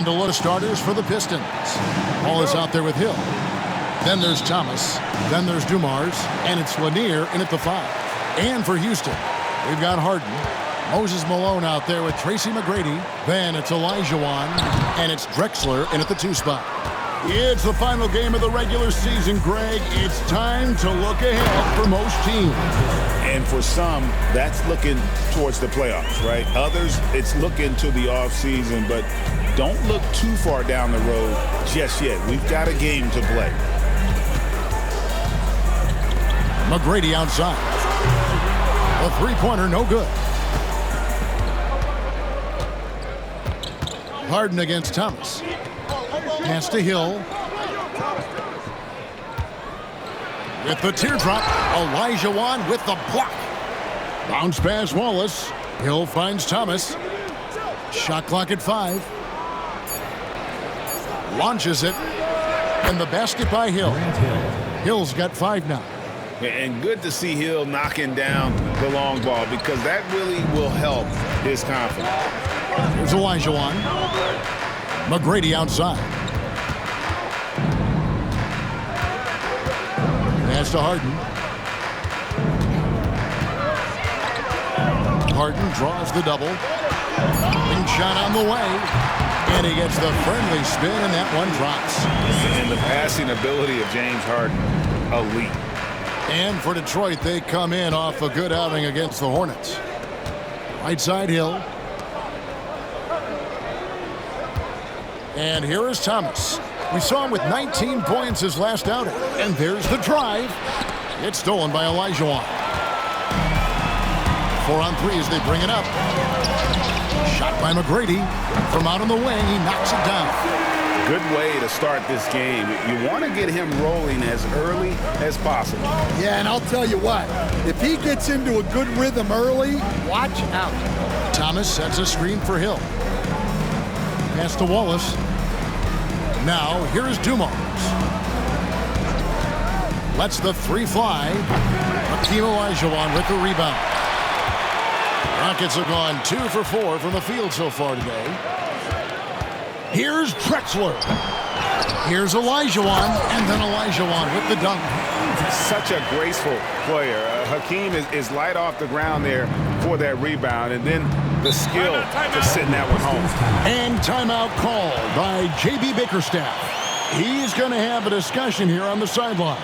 The low starters for the Pistons. Ball is out there with Hill. Then there's Thomas. Then there's Dumars. And it's Lanier in at the 5. And for Houston, we've got Harden. Moses Malone out there with Tracy McGrady. Then it's Olajuwon. And it's Drexler in at the 2 spot. It's the final game of the regular season, Greg. It's time to look ahead for most teams. And for some, that's looking towards the playoffs, right? Others, it's looking to the offseason, but don't look too far down the road just yet. We've got a game to play. McGrady outside. A three-pointer, no good. Harden against Thomas. Pass to Hill. With the teardrop, Olajuwon with the block. Bounce pass Wallace. Hill finds Thomas. Shot clock at 5. Launches it. And the basket by Hill. Hill's got 5 now. And good to see Hill knocking down the long ball because that really will help his confidence. Here's Olajuwon. McGrady outside. Pass to Harden. Harden draws the double. Big shot on the way. And he gets the friendly spin, and that one drops. And the passing ability of James Harden, elite. And for Detroit, they come in off a good outing against the Hornets. Right side Hill. And here is Thomas. We saw him with 19 points his last outing. And there's the drive. It's stolen by Olajuwon. 4 on 3 as they bring it up. Shot by McGrady. From out on the wing, he knocks it down. Good way to start this game. You want to get him rolling as early as possible. Yeah, and I'll tell you what. If he gets into a good rhythm early, watch out. Thomas sets a screen for Hill. Pass to Wallace. Now, here is Dumars. Lets the 3 fly. Hakeem Olajuwon with the rebound. Rockets have gone 2 for 4 from the field so far today. Here's Drexler. Here's Olajuwon, and then Olajuwon with the dunk. Such a graceful player. Hakeem is light off the ground there for that rebound, and then the skill to send that one home. And timeout called by J.B. Bickerstaff. He's going to have a discussion here on the sideline.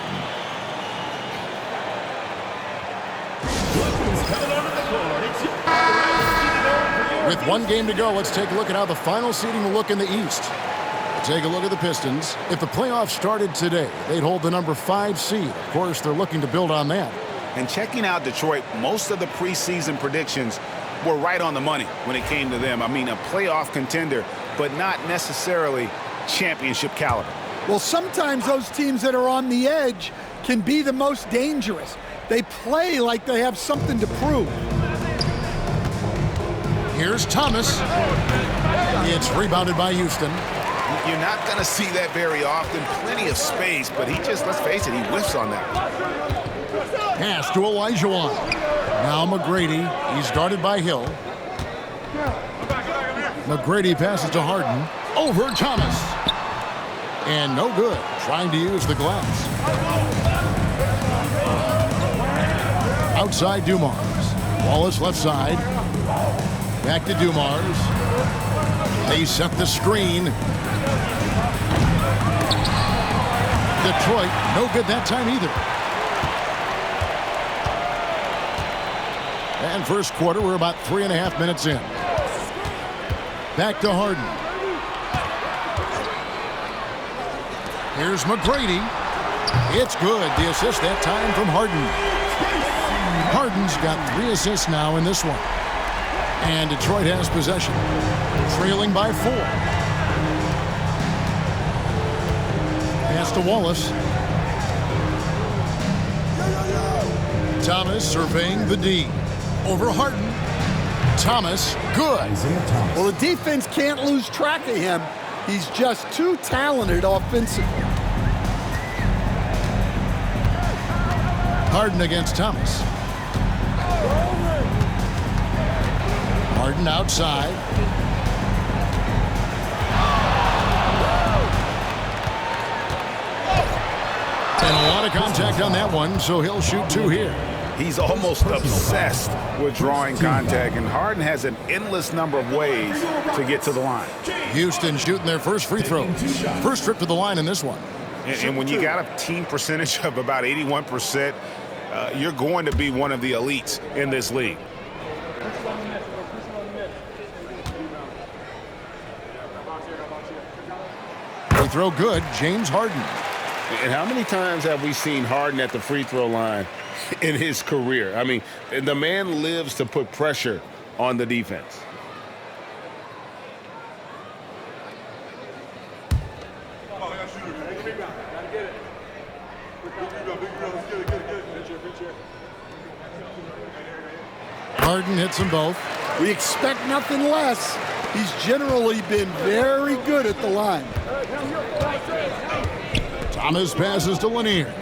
With 1 game to go, let's take a look at how the final seeding will look in the East. We'll take a look at the Pistons. If the playoffs started today, they'd hold the number 5 seed. Of course, they're looking to build on that. And checking out Detroit, most of the preseason predictions were right on the money when it came to them. I mean, a playoff contender, but not necessarily championship caliber. Well, sometimes those teams that are on the edge can be the most dangerous. They play like they have something to prove. Here's Thomas. It's rebounded by Houston. You're not going to see that very often. Plenty of space, but he just, let's face it, he whiffs on that. Pass to Olajuwon. Now McGrady. He's guarded by Hill. McGrady passes to Harden. Over Thomas. And no good. Trying to use the glass. Outside Dumars. Wallace left side. Back to Dumars. They set the screen. Detroit, no good that time either. And first quarter, we're about 3.5 minutes in. Back to Harden. Here's McGrady. It's good. The assist that time from Harden. Harden's got 3 assists now in this one. And Detroit has possession. Trailing by 4. Pass to Wallace. Thomas surveying the D. Over Harden. Thomas, good. Well, the defense can't lose track of him. He's just too talented offensively. Harden against Thomas. Harden outside. of contact on that one, so he'll shoot 2 here. He's almost obsessed with drawing contact, and Harden has an endless number of ways to get to the line. Houston shooting their first free throws. First trip to the line in this one. And when you got a team percentage of about 81%, you're going to be one of the elites in this league. Free throw good, James Harden. And how many times have we seen Harden at the free throw line in his career? I mean, the man lives to put pressure on the defense. Harden hits them both. We expect nothing less. He's generally been very good at the line. Thomas passes to Lanier.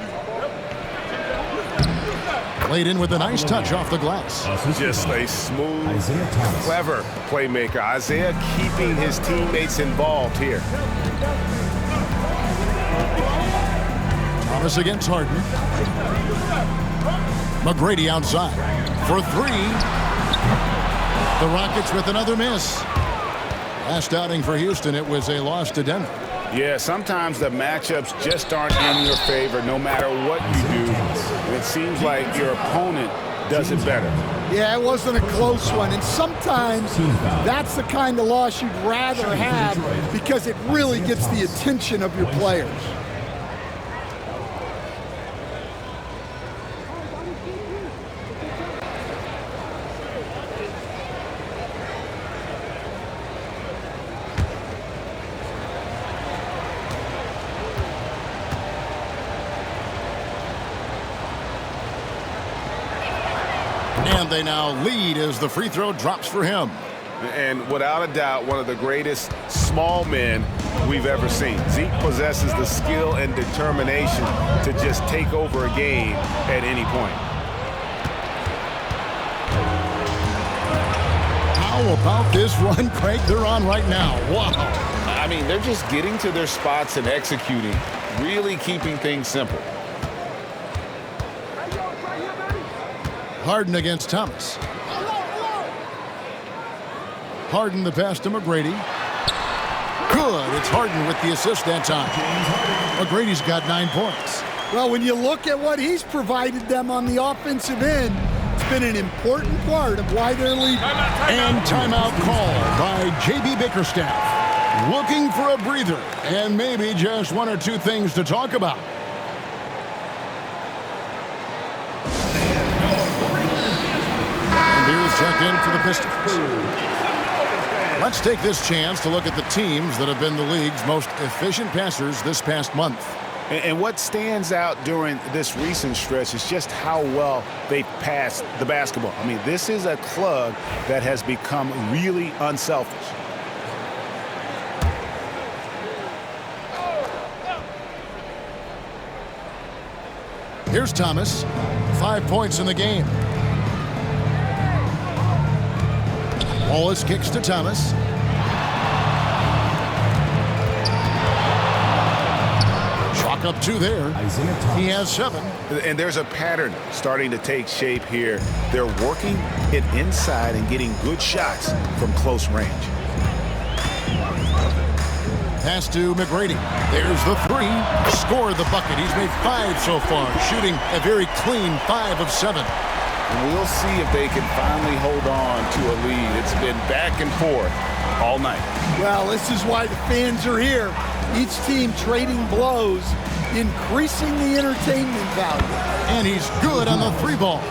Laid in with a nice touch off the glass. Just a smooth, clever playmaker. Isaiah keeping his teammates involved here. Thomas against Harden. McGrady outside for 3. The Rockets with another miss. Last outing for Houston, it was a loss to Denver. Yeah, sometimes the matchups just aren't in your favor no matter what you do. And it seems like your opponent does it better. Yeah, it wasn't a close one. And sometimes that's the kind of loss you'd rather have because it really gets the attention of your players. And they now lead as the free throw drops for him. And without a doubt, one of the greatest small men we've ever seen. Zeke possesses the skill and determination to just take over a game at any point. How about this run, Craig, they're on right now? Wow. I mean, they're just getting to their spots and executing, really keeping things simple. Harden against Thomas. Harden the pass to McGrady. Good. It's Harden with the assist that time. McGrady's got 9 points. Well, when you look at what he's provided them on the offensive end, it's been an important part of why they're leading. And timeout called by J.B. Bickerstaff. Looking for a breather and maybe just 1 or 2 things to talk about. Checked in for the Pistons. Let's take this chance to look at the teams that have been the league's most efficient passers this past month. And what stands out during this recent stretch is just how well they passed the basketball. I mean, this is a club that has become really unselfish. Here's Thomas. 5 points in the game. Wallace kicks to Thomas. Chalk up 2 there. He has 7. And there's a pattern starting to take shape here. They're working it inside and getting good shots from close range. Pass to McGrady. There's the 3. Scored the bucket. He's made 5 so far, shooting a very clean 5 of 7. We'll see if they can finally hold on to a lead. It's been back and forth all night. Well, this is why the fans are here. Each team trading blows, increasing the entertainment value. And he's good on the 3 ball.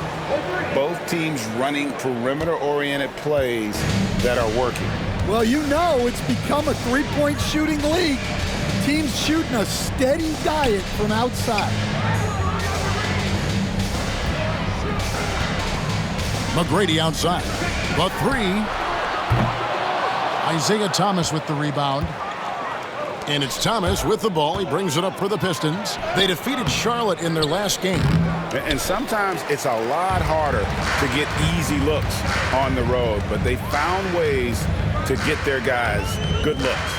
Both teams running perimeter-oriented plays that are working. Well, you know it's become a 3-point shooting league. Teams shooting a steady diet from outside. McGrady outside. The 3. Isaiah Thomas with the rebound. And it's Thomas with the ball. He brings it up for the Pistons. They defeated Charlotte in their last game. And sometimes it's a lot harder to get easy looks on the road, but they found ways to get their guys good looks.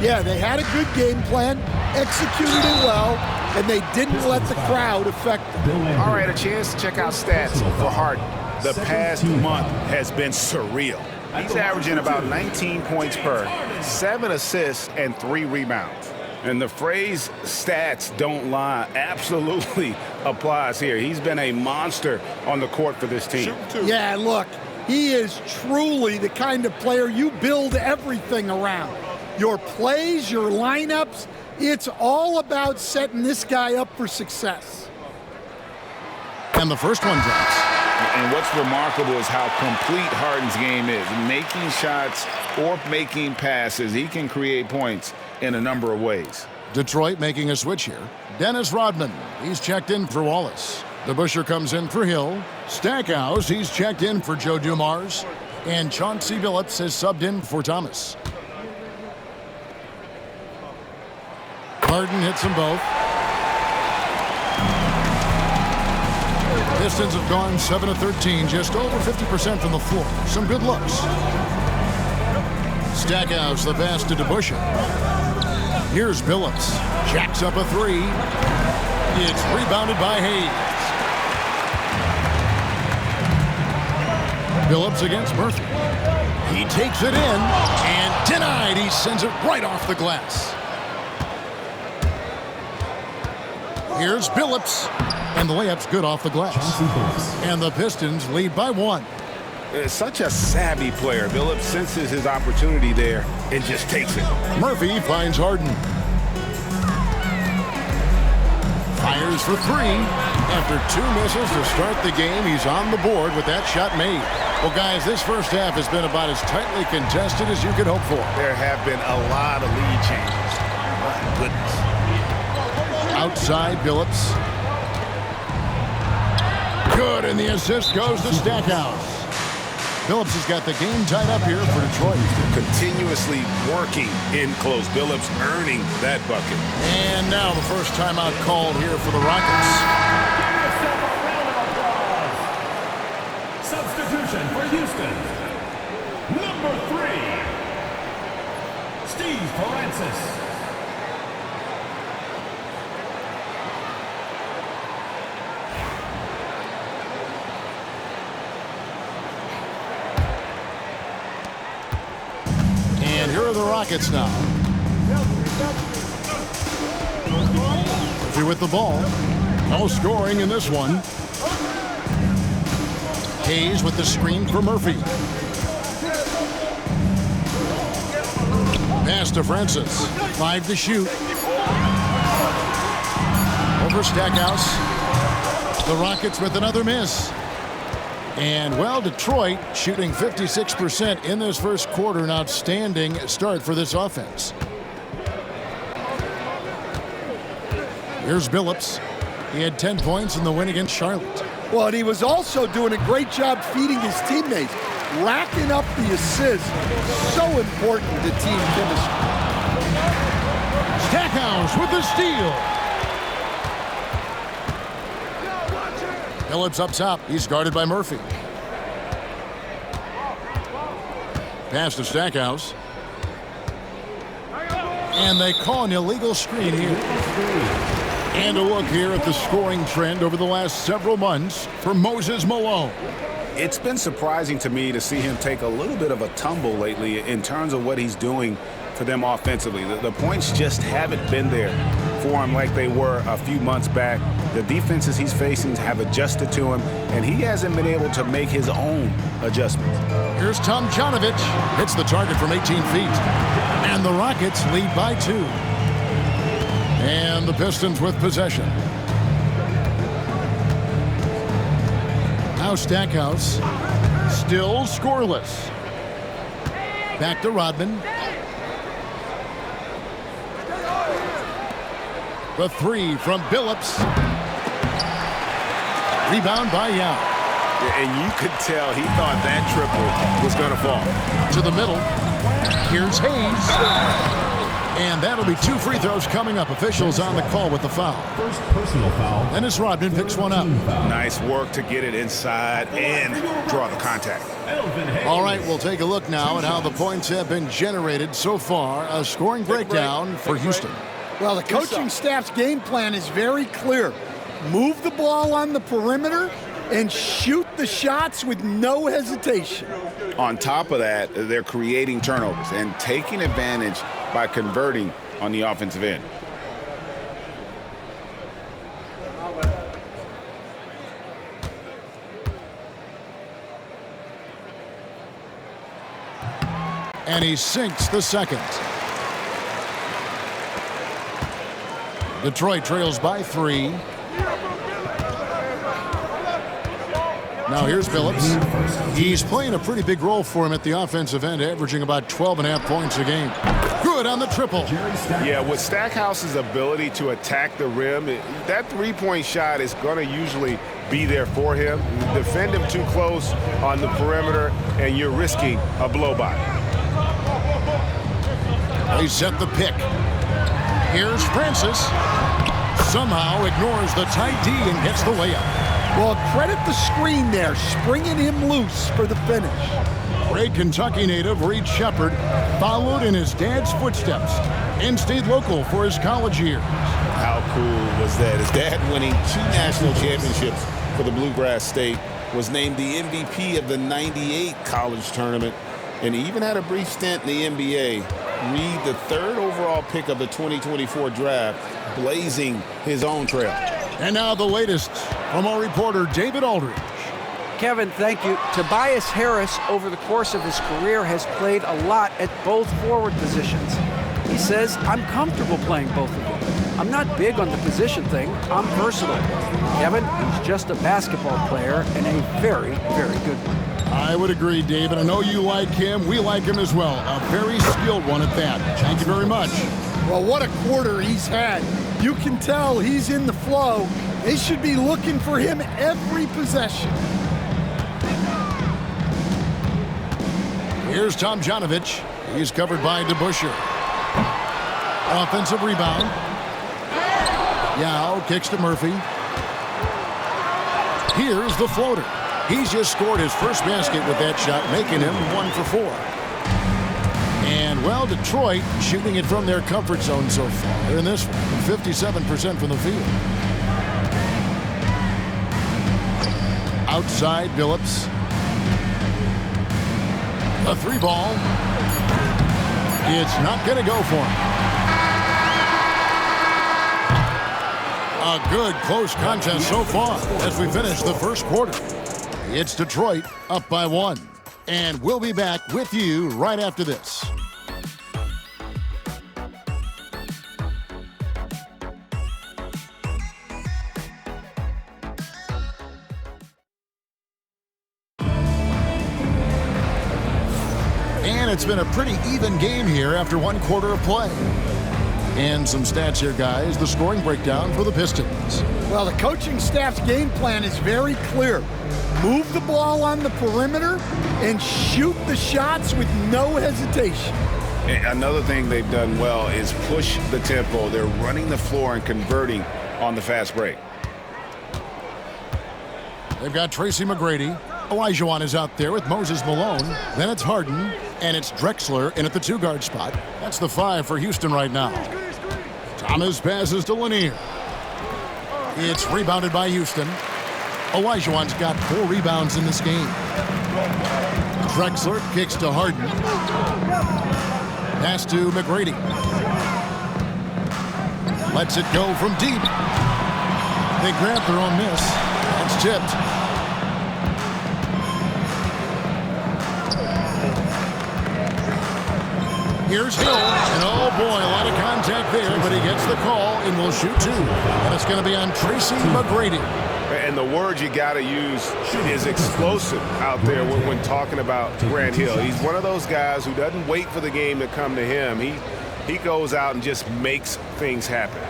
Yeah, they had a good game plan, executed it well, and they didn't let the crowd affect them. All right, a chance to check out stats for Harden. The past month has been surreal. He's averaging about 19 points per, 7 assists, and 3 rebounds. And the phrase stats don't lie absolutely applies here. He's been a monster on the court for this team. Yeah, look, he is truly the kind of player you build everything around. Your plays, your lineups, it's all about setting this guy up for success. And the first one drops. And what's remarkable is how complete Harden's game is. Making shots or making passes, he can create points in a number of ways. Detroit making a switch here. Dennis Rodman, he's checked in for Wallace. DeBusschere comes in for Hill. Stackhouse, he's checked in for Joe Dumars. And Chauncey Billups has subbed in for Thomas. Harden hits them both. Pistons have gone 7 of 13, just over 50% from the floor. Some good looks. Stackhouse, the pass to DeBusschere. Here's Billups. Jacks up a three. It's rebounded by Hayes. Billups against Murphy. He takes it in and denied. He sends it right off the glass. Here's Billups. And the layup's good off the glass. And the Pistons lead by 1. Such a savvy player. Billups senses his opportunity there and just takes it. Murphy finds Harden. Fires for 3. After 2 misses to start the game, he's on the board with that shot made. Well, guys, this first half has been about as tightly contested as you could hope for. There have been a lot of lead changes. My goodness. Outside, Billups. Good, and the assist goes to Stackhouse. Billups has got the game tied up here for Detroit. Continuously working in close. Billups earning that bucket. And now the first timeout called here for the Rockets. Substitution for Houston. Number 3, Steve Francis. And here are the Rockets now. Murphy with the ball. No scoring in this one. Hayes with the screen for Murphy. Pass to Francis. 5 to shoot. Over Stackhouse. The Rockets with another miss. And, well, Detroit shooting 56% in this first quarter. An outstanding start for this offense. Here's Billups. He had 10 points in the win against Charlotte. Well, and he was also doing a great job feeding his teammates, racking up the assists. So important to team chemistry. Stackhouse with the steal. Billups up top. He's guarded by Murphy. Pass to Stackhouse. And they call an illegal screen here. And a look here at the scoring trend over the last several months for Moses Malone. It's been surprising to me to see him take a little bit of a tumble lately in terms of what he's doing for them offensively. The points just haven't been there for him like they were a few months back. The defenses he's facing have adjusted to him, and he hasn't been able to make his own adjustments. Here's Tom Janovich. Hits the target from 18 feet. And the Rockets lead by 2. And the Pistons with possession. Now Stackhouse. Still scoreless. Back to Rodman. The 3 from Billups. Rebound by Yao. And you could tell he thought that triple was going to fall. To the middle. Here's Hayes. And that'll be 2 free throws coming up. Officials on the call with the foul. First personal foul. Dennis Rodman picks one up. Nice work to get it inside and draw the contact. All right, we'll take a look now at how the points have been generated so far. A scoring breakdown for Houston. Well, the coaching staff's game plan is very clear. Move the ball on the perimeter and shoot the shots with no hesitation. On top of that, they're creating turnovers and taking advantage by converting on the offensive end. And he sinks the second. Detroit trails by 3. Now here's Phillips. He's playing a pretty big role for him at the offensive end, averaging about 12.5 points a game. Good on the triple. Yeah, with Stackhouse's ability to attack the rim, that three-point shot is going to usually be there for him. Defend him too close on the perimeter, and you're risking a blow-by. They set the pick. Here's Francis. Somehow ignores the tight D and gets the layup. Well, credit the screen there, springing him loose for the finish. Great Kentucky native Reed Shepard followed in his dad's footsteps and stayed local for his college years. How cool was that? His dad winning 2 national championships for the Bluegrass State, was named the MVP of the '98 college tournament, and he even had a brief stint in the NBA. Reed, the 3rd overall pick of the 2024 draft, blazing his own trail. And now the latest from our reporter, David Aldridge. Kevin, thank you. Tobias Harris, over the course of his career, has played a lot at both forward positions. He says, I'm comfortable playing both of them. I'm not big on the position thing. I'm versatile. Kevin, he's just a basketball player and a very, very good one. I would agree, David. I know you like him. We like him as well. A very skilled one at that. Thank you very much. Well, what a quarter he's had. You can tell he's in the flow. They should be looking for him every possession. Here's Tom Janovich. He's covered by DeBusschere. Offensive rebound. Yao kicks to Murphy. Here's the floater. He's just scored his first basket with that shot, making him 1 for 4. And, well, Detroit shooting it from their comfort zone so far in this one, 57% from the field. Outside, Billups. A 3-ball. It's not going to go for him. A good close contest so far as we finish the first quarter. It's Detroit up by 1. And we'll be back with you right after this. And it's been a pretty even game here after 1 quarter of play. And some stats here, guys. The scoring breakdown for the Pistons. Well, the coaching staff's game plan is very clear. Move the ball on the perimeter and shoot the shots with no hesitation. Another thing they've done well is push the tempo. They're running the floor and converting on the fast break. They've got Tracy McGrady. Olajuwon is out there with Moses Malone. Then it's Harden, and it's Drexler in at the 2-guard spot. That's the 5 for Houston right now. Thomas passes to Lanier. It's rebounded by Houston. Olajuwon's got 4 rebounds in this game. Drexler kicks to Harden. Pass to McGrady. Lets it go from deep. They grab their own miss. That's tipped. Here's Hill, and oh boy, a lot of contact there, but he gets the call and will shoot 2. And it's going to be on Tracy McGrady. And the word you got to use is explosive out there when talking about Grant Hill. He's one of those guys who doesn't wait for the game to come to him. He goes out and just makes things happen.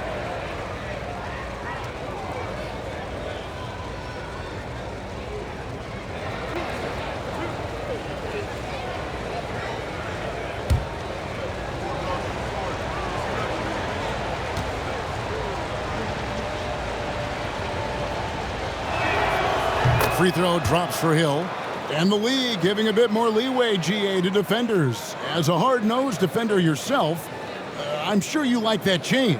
Free throw drops for Hill. And the league giving a bit more leeway, GA, to defenders. As a hard-nosed defender yourself, I'm sure you like that change.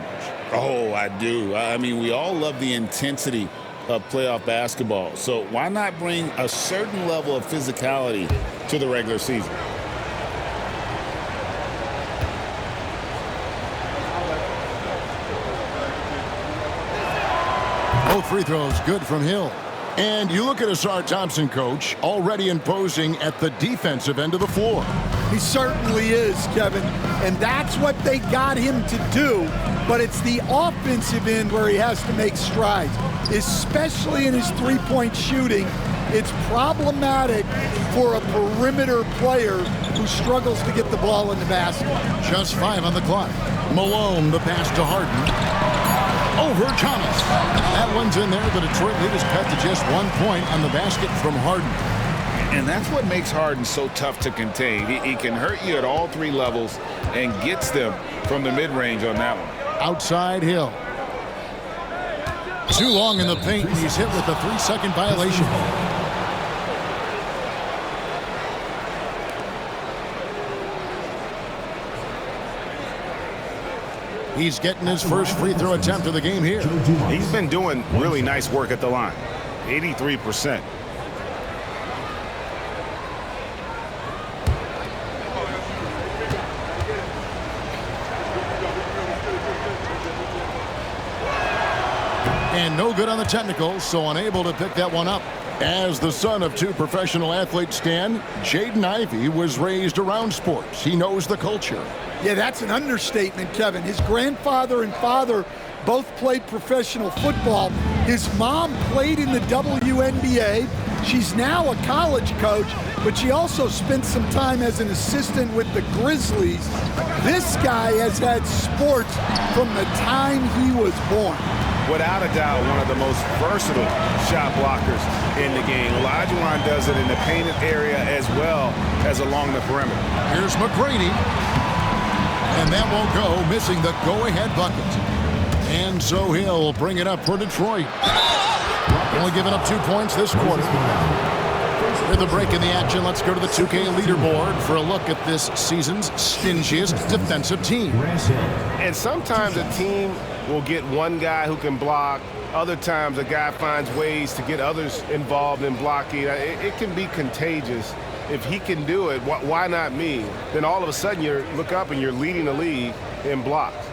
Oh, I do. I mean, we all love the intensity of playoff basketball. So why not bring a certain level of physicality to the regular season? Both free throws good from Hill. And you look at Asar Thompson, coach, already imposing at the defensive end of the floor. He certainly is, Kevin, and that's what they got him to do, but it's the offensive end where he has to make strides, especially in his three-point shooting. It's problematic for a perimeter player who struggles to get the ball in the basket. Just 5 on the clock. Malone, the pass to Harden. Over Thomas. That one's in there. The Detroit lead is cut to just 1 point on the basket from Harden. And that's what makes Harden so tough to contain. He can hurt you at all 3 levels and gets them from the mid-range on that one. Outside Hill. Too long in the paint, and he's hit with a 3-second violation. He's getting his first free throw attempt of the game here. He's been doing really nice work at the line. 83%. And no good on the technical, so unable to pick that one up. As the son of 2 professional athletes, Stan, Jaden Ivey was raised around sports. He knows the culture. Yeah, that's an understatement, Kevin. His grandfather and father both played professional football. His mom played in the WNBA. She's now a college coach, but she also spent some time as an assistant with the Grizzlies. This guy has had sports from the time he was born. Without a doubt, one of the most versatile shot blockers in the game. Olajuwon does it in the painted area as well as along the perimeter. Here's McGrady. And that won't go, missing the go-ahead bucket. And so he'll bring it up for Detroit. Only giving up 2 points this quarter. With a break in the action, let's go to the 2K leaderboard for a look at this season's stingiest defensive team. And sometimes a team will get one guy who can block. Other times a guy finds ways to get others involved in blocking. It can be contagious. If he can do it, why not me? Then all of a sudden you look up and you're leading the league in blocks.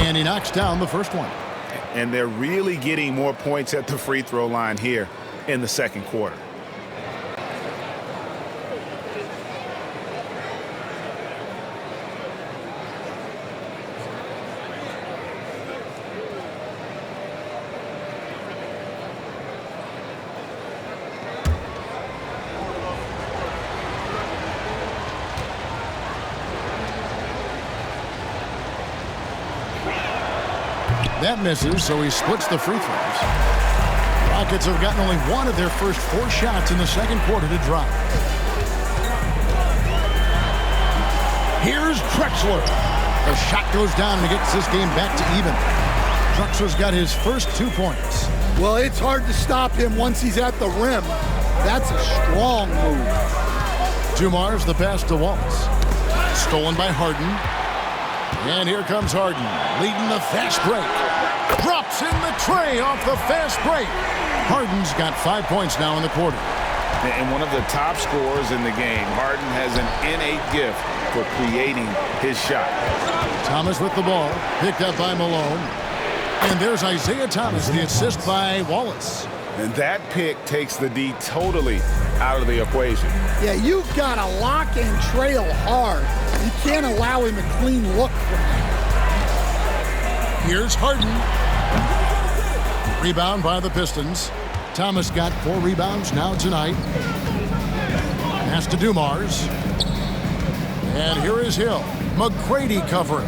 And he knocks down the first one. And they're really getting more points at the free throw line here in the second quarter. That misses, so he splits the free throws. Rockets have gotten only 1 of their first 4 shots in the second quarter to drop. Here's Drexler. The shot goes down and he gets this game back to even. Drexler's got his first 2 points. Well, it's hard to stop him once he's at the rim. That's a strong move. Dumars, the pass to Wallace. Stolen by Harden. And here comes Harden, leading the fast break. Drops in the tray off the fast break. Harden's got 5 points now in the quarter. And one of the top scorers in the game. Harden has an innate gift for creating his shot. Thomas with the ball, picked up by Malone. And there's Isaiah Thomas, the assist by Wallace. And that pick takes the D totally out of the equation. Yeah, you've got to lock and trail hard. You can't allow him a clean look from there. Here's Harden. Rebound by the Pistons. Thomas got 4 rebounds now tonight. Pass to Dumars. And here is Hill. McGrady covering.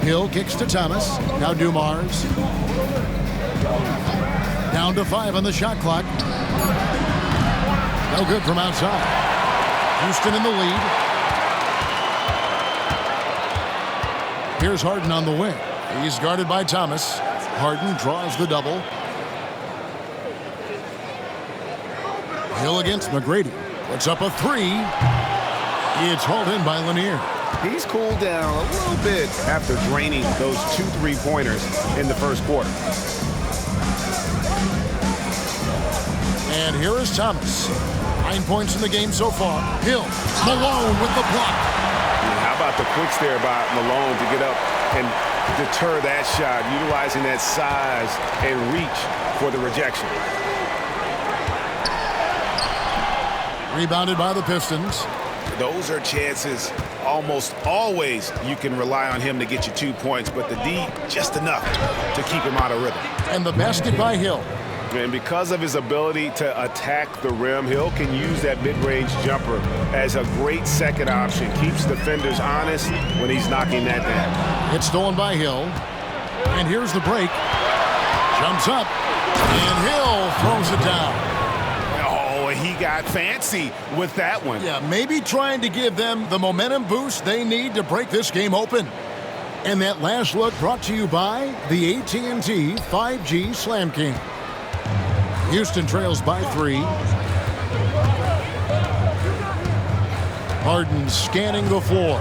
Hill kicks to Thomas. Now Dumars. Down to 5 on the shot clock. No good from outside. Houston in the lead. Here's Harden on the wing. He's guarded by Thomas. Harden draws the double. Hill against McGrady. Puts up a three. It's hauled in by Lanier. He's cooled down a little bit after draining those 2 3-pointers in the first quarter. And here is Thomas. 9 points in the game so far. Hill, Malone with the block. How about the quicks there by Malone to get up and deter that shot, utilizing that size and reach for the rejection. Rebounded by the Pistons. Those are chances almost always you can rely on him to get you 2 points, but the D just enough to keep him out of rhythm. And the basket by Hill. And because of his ability to attack the rim, Hill can use that mid-range jumper as a great second option. Keeps defenders honest when he's knocking that down. It's stolen by Hill. And here's the break. Jumps up. And Hill throws it down. Oh, he got fancy with that one. Yeah, maybe trying to give them the momentum boost they need to break this game open. And that last look brought to you by the AT&T 5G Slam King. Houston trails by 3. Harden scanning the floor.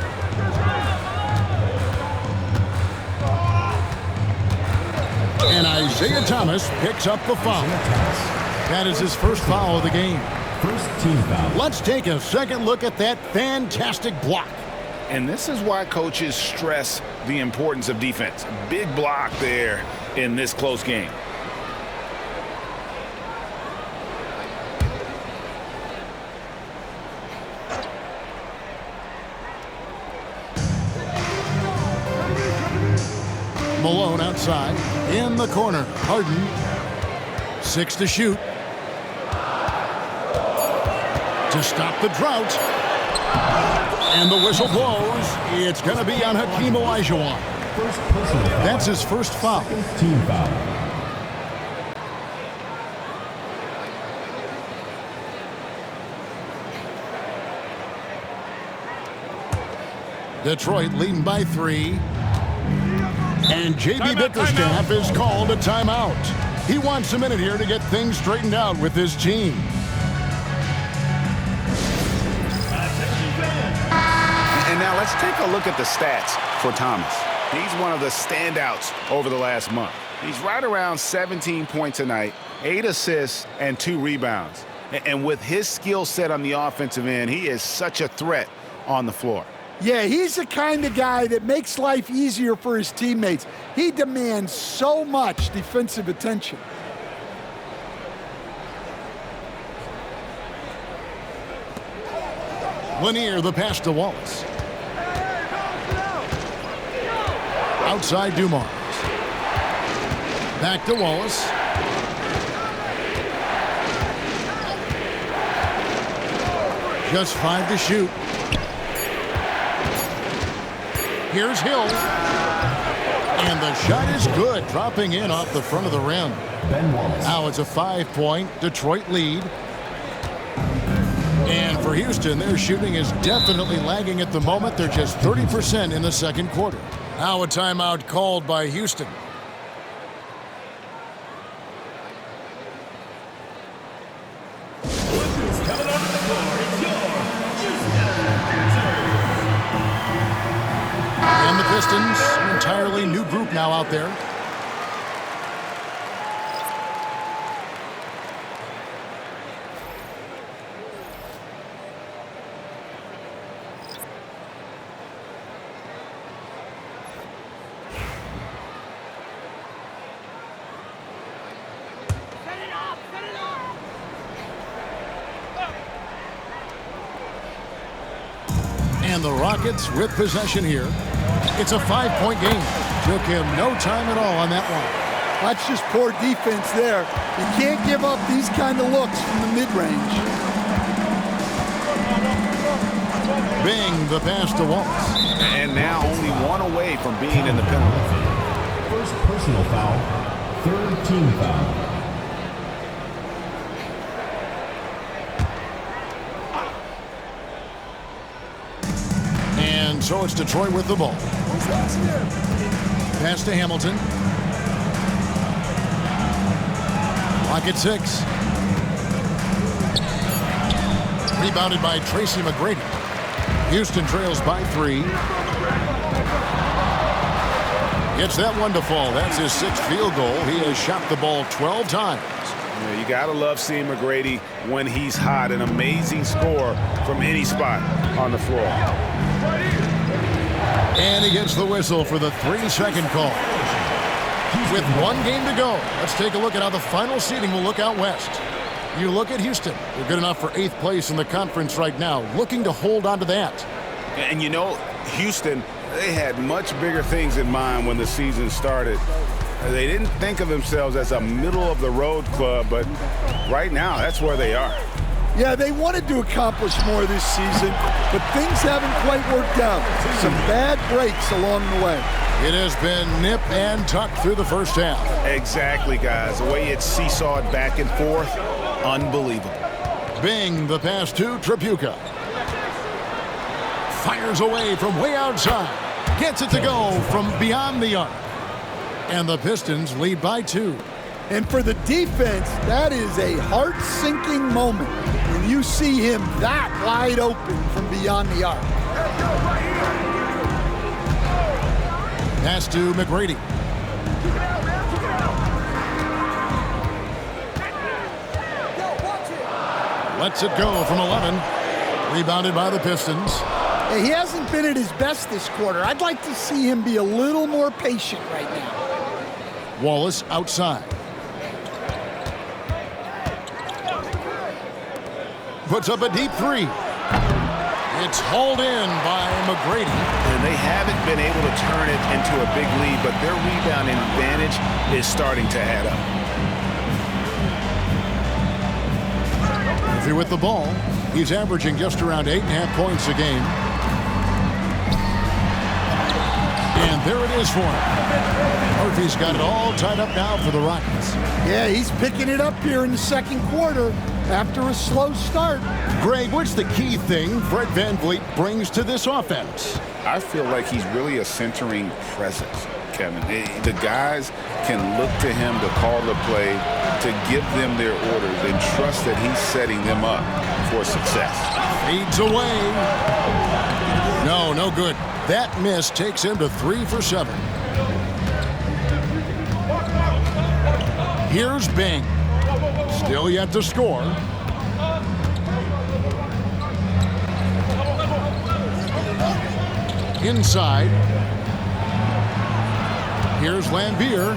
And Isaiah Thomas picks up the foul. That is his first foul of the game. First team foul. Let's take a second look at that fantastic block. And this is why coaches stress the importance of defense. Big block there in this close game. Malone outside. In the corner. Harden. 6 to shoot. To stop the drought. And the whistle blows. It's going to be on Hakeem Olajuwon. That's his first foul. Team foul. Detroit leading by 3. And J.B. Bickerstaff is called a timeout. He wants a minute here to get things straightened out with his team. And now let's take a look at the stats for Thomas. He's one of the standouts over the last month. He's right around 17 points a night, 8 assists, and 2 rebounds. And with his skill set on the offensive end, he is such a threat on the floor. Yeah, he's the kind of guy that makes life easier for his teammates. He demands so much defensive attention. Lanier, the pass to Wallace. Outside Dumars. Back to Wallace. Just 5 to shoot. Here's Hill. And the shot is good, dropping in off the front of the rim. Ben Wallace. Now it's a 5-point Detroit lead. And for Houston, their shooting is definitely lagging at the moment. They're just 30% in the second quarter. Now a timeout called by Houston. Coming onto the floor, it's And the Pistons, an entirely new group now out there. And the Rockets with possession here. It's a 5-point game. Took him no time at all on that one. That's just poor defense there. You can't give up these kind of looks from the mid-range. Bing, the pass to Wallace. And now only one away from being in the penalty. first personal foul, third team foul. And so it's Detroit with the ball. Pass to Hamilton. Clock at 6. Rebounded by Tracy McGrady. Houston trails by 3. Gets that one to fall. That's his 6th field goal. He has shot the ball 12 times. Yeah, you got to love seeing McGrady when he's hot. An amazing score from any spot on the floor. And he gets the whistle for the 3-second call. With 1 game to go, let's take a look at how the final seeding will look out west. You look at Houston. They're good enough for 8th place in the conference right now, looking to hold on to that. And you know, Houston, they had much bigger things in mind when the season started. They didn't think of themselves as a middle-of-the-road club, but right now, that's where they are. Yeah, they wanted to accomplish more this season, but things haven't quite worked out. Some bad breaks along the way. It has been nip and tuck through the first half. Exactly, guys. The way it's seesawed back and forth, unbelievable. Bing, the pass to Tripucka. Fires away from way outside. Gets it to go from beyond the arc. And the Pistons lead by 2. And for the defense, that is a heart-sinking moment when you see him that wide open from beyond the arc. Pass to McGrady. Lets it go from 11. Rebounded by the Pistons. He hasn't been at his best this quarter. I'd like to see him be a little more patient right now. Wallace outside. Puts up a deep 3. It's hauled in by McGrady. And they haven't been able to turn it into a big lead, but their rebounding advantage is starting to add up. Murphy with the ball. He's averaging just around 8.5 points a game. And there it is for him. Murphy's got it all tied up now for the Rockets. Yeah, he's picking it up here in the second quarter after a slow start. Greg, what's the key thing Fred VanVleet brings to this offense? I feel like he's really a centering presence, Kevin. The guys can look to him to call the play, to give them their orders, and trust that he's setting them up for success. Fades away. No good. That miss takes him to 3 for 7. Here's Bing. Still yet to score. Inside. Here's Lambier.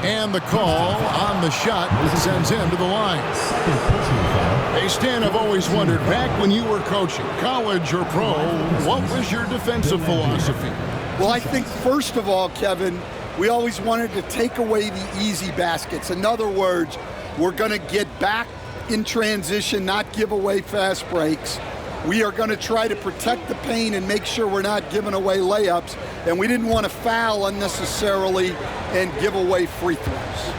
And the call on the shot sends him to the line. Hey, Stan, I've always wondered, back when you were coaching, college or pro, what was your defensive philosophy? Well, I think first of all, Kevin, we always wanted to take away the easy baskets. In other words, we're going to get back in transition, not give away fast breaks. We are going to try to protect the paint and make sure we're not giving away layups. And we didn't want to foul unnecessarily and give away free throws.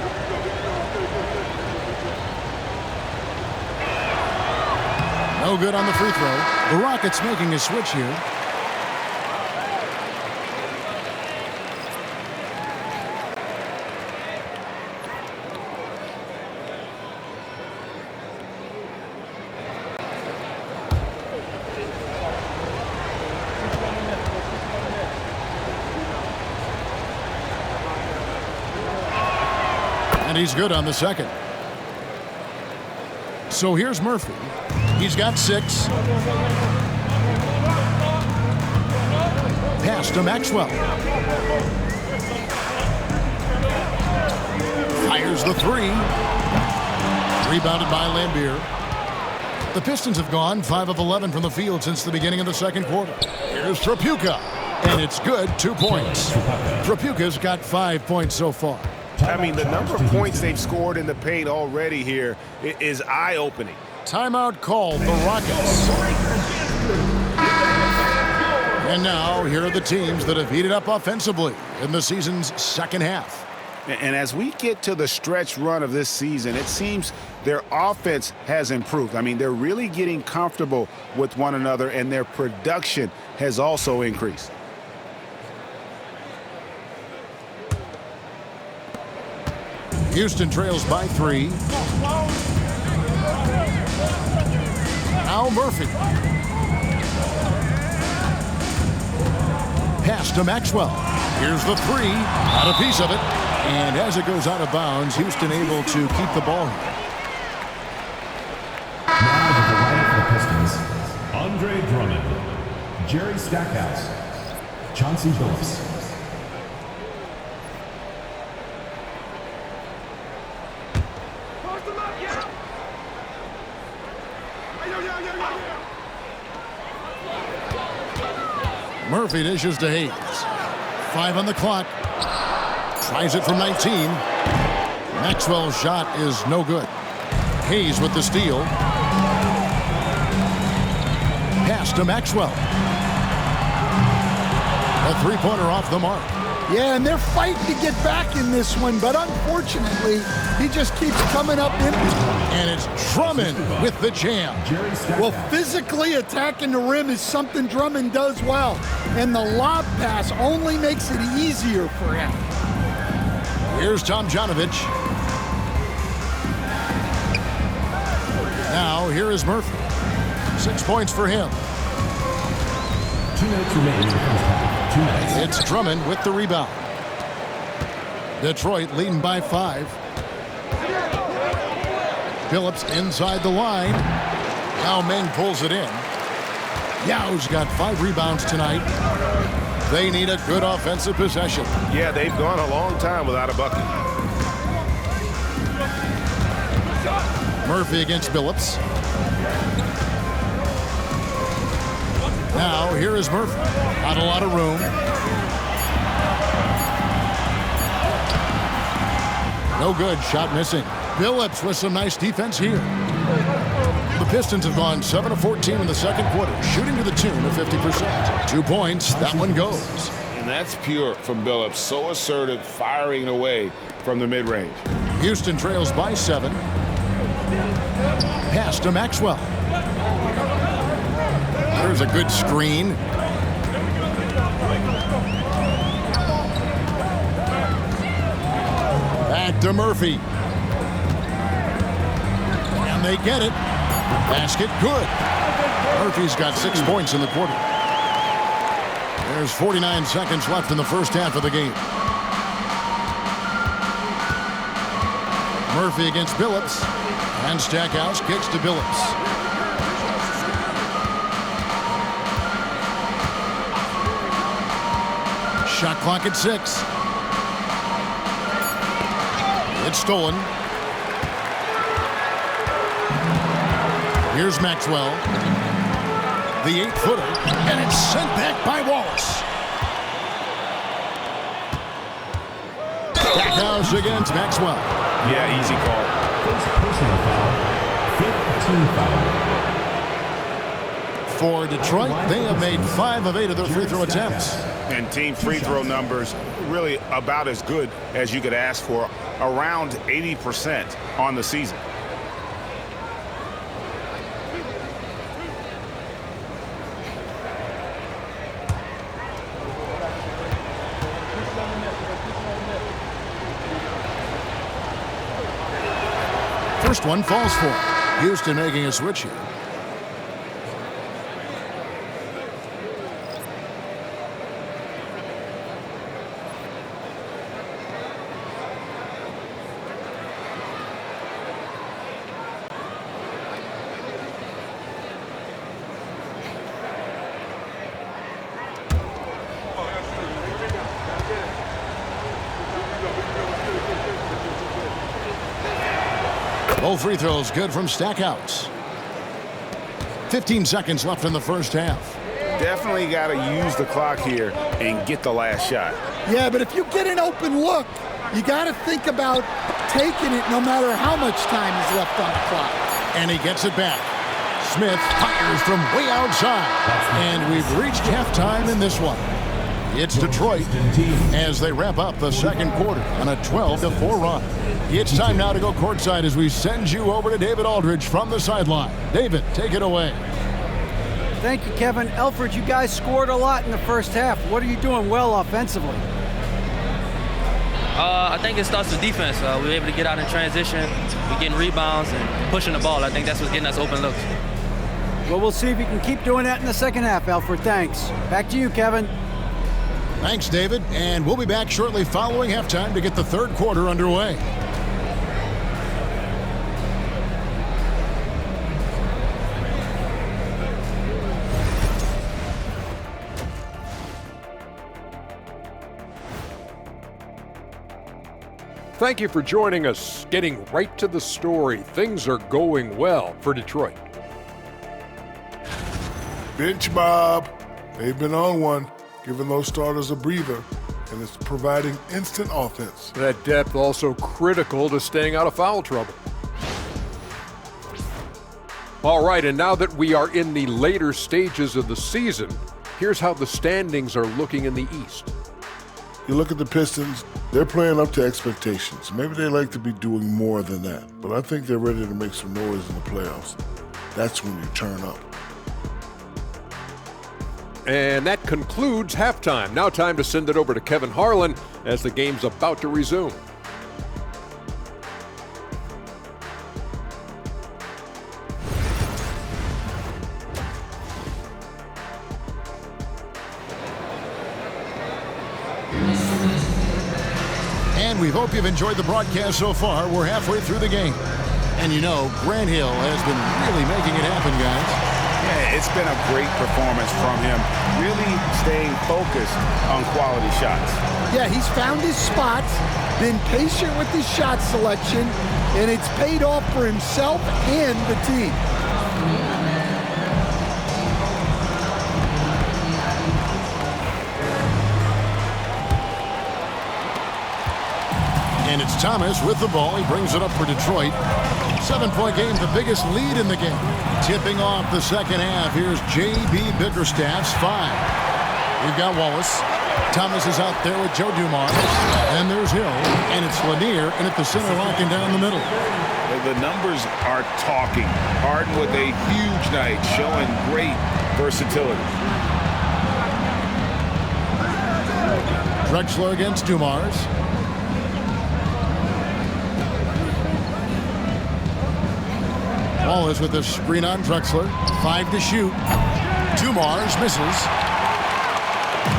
No good on the free throw. The Rockets making a switch here. And he's good on the second. So here's Murphy. He's got 6. Pass to Maxwell. Fires the 3. Rebounded by Lambier. The Pistons have gone 5 of 11 from the field since the beginning of the second quarter. Here's Tripucka. And it's good, 2 points. Tripucka's got 5 points so far. I mean, the number of points they've scored in the paint already here is eye-opening. Timeout called, the Rockets. And now, here are the teams that have heated up offensively in the season's second half. And as we get to the stretch run of this season, it seems their offense has improved. I mean, they're really getting comfortable with one another, and their production has also increased. Houston trails by 3. Now Murphy. Pass to Maxwell. Here's the 3. Not a piece of it. And as it goes out of bounds, Houston able to keep the ball. Now to the right for the Pistons, Andre Drummond, Jerry Stackhouse, Chauncey Billups. Murphy dishes to Hayes. 5 on the clock. Tries it from 19. Maxwell's shot is no good. Hayes with the steal. Pass to Maxwell. A three-pointer off the mark. Yeah, and they're fighting to get back in this one, but unfortunately, he just keeps coming up empty. And it's Drummond with the jam. Well, physically attacking the rim is something Drummond does well, and the lob pass only makes it easier for him. Here's Tomjanovich. Now, here is Murphy. 6 points for him. 2 minutes remaining in the first half. 2 minutes. It's Drummond with the rebound. Detroit leading by 5. Phillips inside the line. Now Meng pulls it in. Yao's got 5 rebounds tonight. They need a good offensive possession. Yeah, they've gone a long time without a bucket. Murphy against Phillips. Now here is Murphy. Not a lot of room. No good. Shot missing. Phillips with some nice defense here. The Pistons have gone 7 of 14 in the second quarter, shooting to the tune of 50%. 2 points. That one goes. And that's pure from Billups. So assertive, firing away from the mid-range. Houston trails by 7. Pass to Maxwell. There's a good screen. Back to Murphy. And they get it. Basket good. Murphy's got 6 points in the quarter. There's 49 seconds left in the first half of the game. Murphy against Billups. And Stackhouse kicks to Billups. Shot clock at 6. It's stolen. Here's Maxwell. The 8-footer. And it's sent back by Wallace. Stackhouse against Maxwell. Yeah, easy call. First personal foul, 15 foul. For Detroit, they have made 5 of 8 of their free throw attempts. And team free throw numbers really about as good as you could ask for, around 80% on the season. First one falls for Houston making a switch here. Both free throws good from Stackhouse. 15 seconds left in the first half. Definitely got to use the clock here and get the last shot. Yeah, but if you get an open look, you got to think about taking it no matter how much time is left on the clock. And he gets it back. Smith fires from way outside. And we've reached halftime in this one. It's Detroit as they wrap up the second quarter on a 12-4 run. It's time now to go courtside as we send you over to David Aldridge from the sideline. David, take it away. Thank you, Kevin. Elfrid, you guys scored a lot in the first half. What are you doing well offensively? I think it starts with defense. We were able to get out in transition. We're getting rebounds and pushing the ball. I think that's what's getting us open looks. Well, we'll see if you can keep doing that in the second half, Alfred. Thanks. Back to you, Kevin. Thanks, David. And we'll be back shortly following halftime to get the third quarter underway. Thank you for joining us. Getting right to the story, things are going well for Detroit. Bench Bob. They've been on one, giving those starters a breather, and it's providing instant offense. That depth also critical to staying out of foul trouble. All right, and now that we are in the later stages of the season, here's how the standings are looking in the East. You look at the Pistons, they're playing up to expectations. Maybe they like to be doing more than that, but I think they're ready to make some noise in the playoffs. That's when you turn up. And that concludes halftime. Now time to send it over to Kevin Harlan as the game's about to resume. And we hope you've enjoyed the broadcast so far. We're halfway through the game. And you know, Grant Hill has been really making it happen, guys. Yeah, it's been a great performance from him. Really staying focused on quality shots. Yeah, he's found his spots, been patient with his shot selection, and it's paid off for himself and the team. And it's Thomas with the ball. He brings it up for Detroit. 7-point game, the biggest lead in the game. Tipping off the second half. Here's J.B. Bickerstaff's 5. We've got Wallace. Thomas is out there with Joe Dumars. And there's Hill. And it's Lanier in at the center, locking down the middle. The numbers are talking. Harden with a huge night, showing great versatility. Drexler against Dumars. Wallace with a screen on Drexler. 5 to shoot. Dumars misses.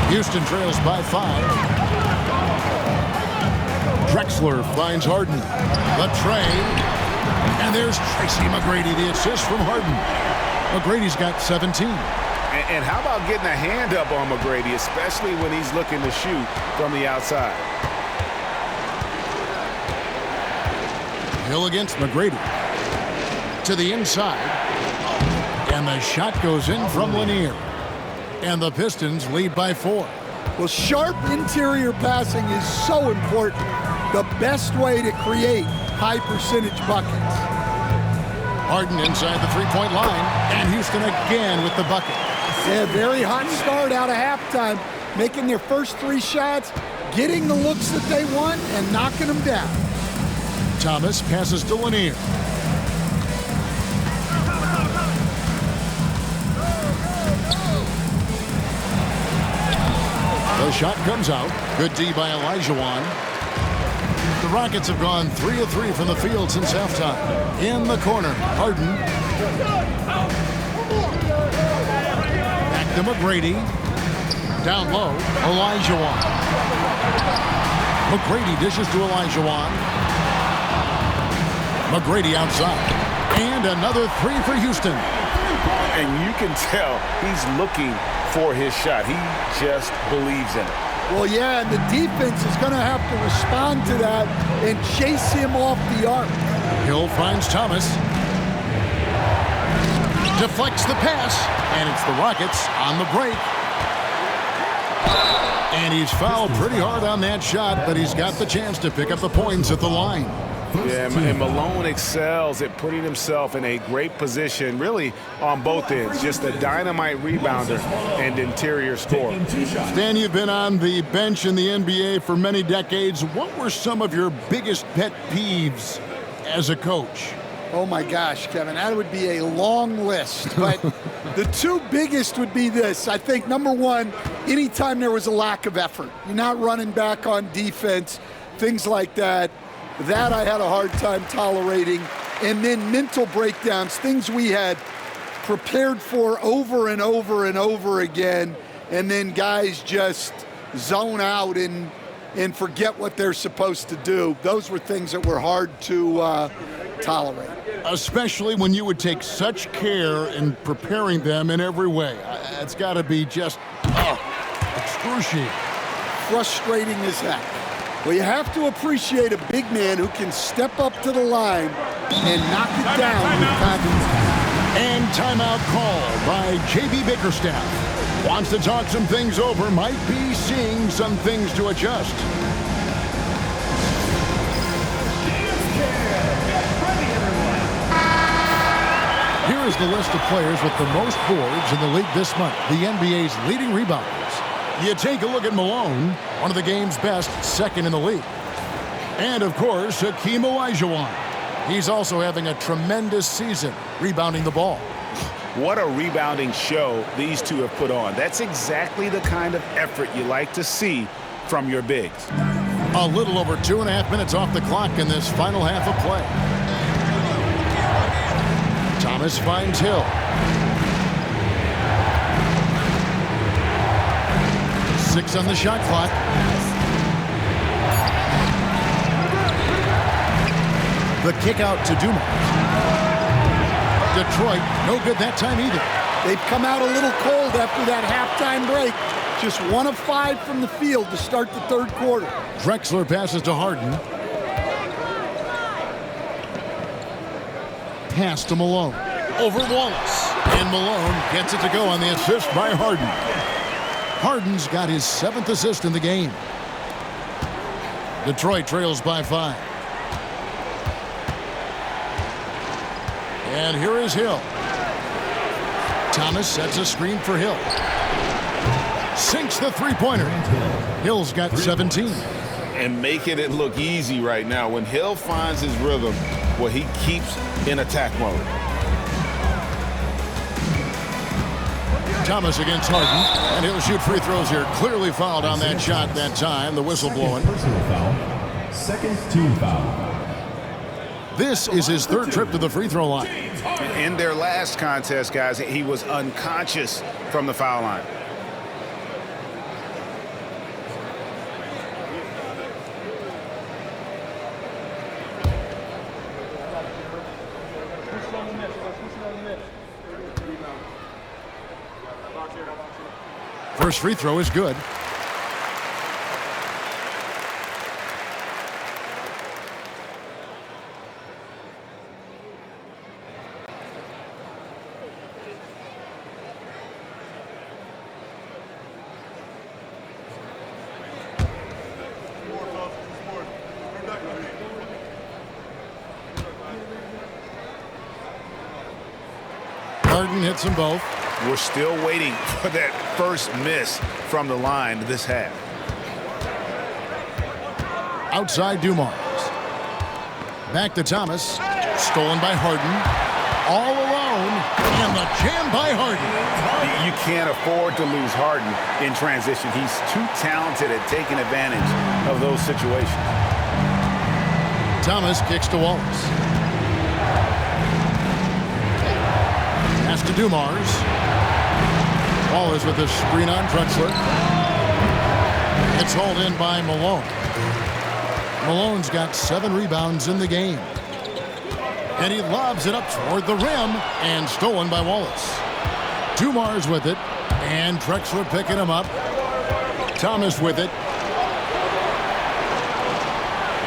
Houston trails by 5. Drexler finds Harden. The trade. And there's Tracy McGrady, the assist from Harden. McGrady's got 17. And how about getting a hand up on McGrady, especially when he's looking to shoot from the outside? Hill against McGrady. To the inside. And the shot goes in from Lanier. And the Pistons lead by 4. Well, sharp interior passing is so important. The best way to create high percentage buckets. Harden inside the three-point line. And Houston again with the bucket. Yeah, very hot start out of halftime. Making their first 3 shots, getting the looks that they want, and knocking them down. Thomas passes to Lanier. The shot comes out. Good D by Olajuwon. The Rockets have gone 3 of 3 from the field since halftime. In the corner, Harden. Back to McGrady. Down low, Olajuwon. McGrady dishes to Olajuwon. McGrady outside. And another 3 for Houston. And you can tell he's looking for his shot. He just believes in it. Well, yeah, and the defense is going to have to respond to that and chase him off the arc. Hill finds Thomas. Deflects the pass, and it's the Rockets on the break. And he's fouled pretty hard on that shot, but he's got the chance to pick up the points at the line. Yeah, and Malone excels at putting himself in a great position, really on both ends. Just a dynamite rebounder and interior scorer. Stan, you've been on the bench in the NBA for many decades. What were some of your biggest pet peeves as a coach? Oh my gosh, Kevin, that would be a long list. But the 2 biggest would be this. I think, number 1, anytime there was a lack of effort. You're not running back on defense. things like that. That I had a hard time tolerating. And then mental breakdowns, things we had prepared for over and over and over again, and then guys just zone out and forget what they're supposed to do. Those were things that were hard to tolerate. Especially when you would take such care in preparing them in every way. It's got to be just excruciating. Frustrating as heck. Well, you have to appreciate a big man who can step up to the line and knock it down with confidence. And timeout call by J.B. Bickerstaff. Wants to talk some things over, might be seeing some things to adjust. Here is the list of players with the most boards in the league this month, the NBA's leading rebounders. You take a look at Malone, one of the game's best, second in the league. And, of course, Hakeem Olajuwon. He's also having a tremendous season rebounding the ball. What a rebounding show these two have put on. That's exactly the kind of effort you like to see from your bigs. A little over 2.5 minutes off the clock in this final half of play. Thomas finds Hill. Six on the shot clock. The kick out to Dumars. Detroit, no good that time either. They've come out a little cold after that halftime break. Just 1 of 5 from the field to start the third quarter. Drexler passes to Harden. Pass to Malone. Over Wallace. And Malone gets it to go on the assist by Harden. Harden's got his 7th assist in the game. Detroit trails by 5. And here is Hill. Thomas sets a screen for Hill. Sinks the three-pointer. Hill's got 17. And making it look easy right now. When Hill finds his rhythm, well, he keeps in attack mode. Thomas against Harden, and he'll shoot free throws here. Clearly fouled on that shot that time. The whistle blowing. Personal foul. Second team foul. This is his 3rd trip to the free throw line. In their last contest, guys, he was unconscious from the foul line. First free throw is good. Harden hits them both. We're still waiting for that first miss from the line this half. Outside Dumars. Back to Thomas. Stolen by Harden. All alone. And the jam by Harden. You can't afford to lose Harden in transition. He's too talented at taking advantage of those situations. Thomas kicks to Wallace. Pass to Dumars. Wallace with a screen on Drexler. It's hauled in by Malone. Malone's got 7 rebounds in the game. And he lobs it up toward the rim and stolen by Wallace. Dumars with it and Drexler picking him up. Thomas with it.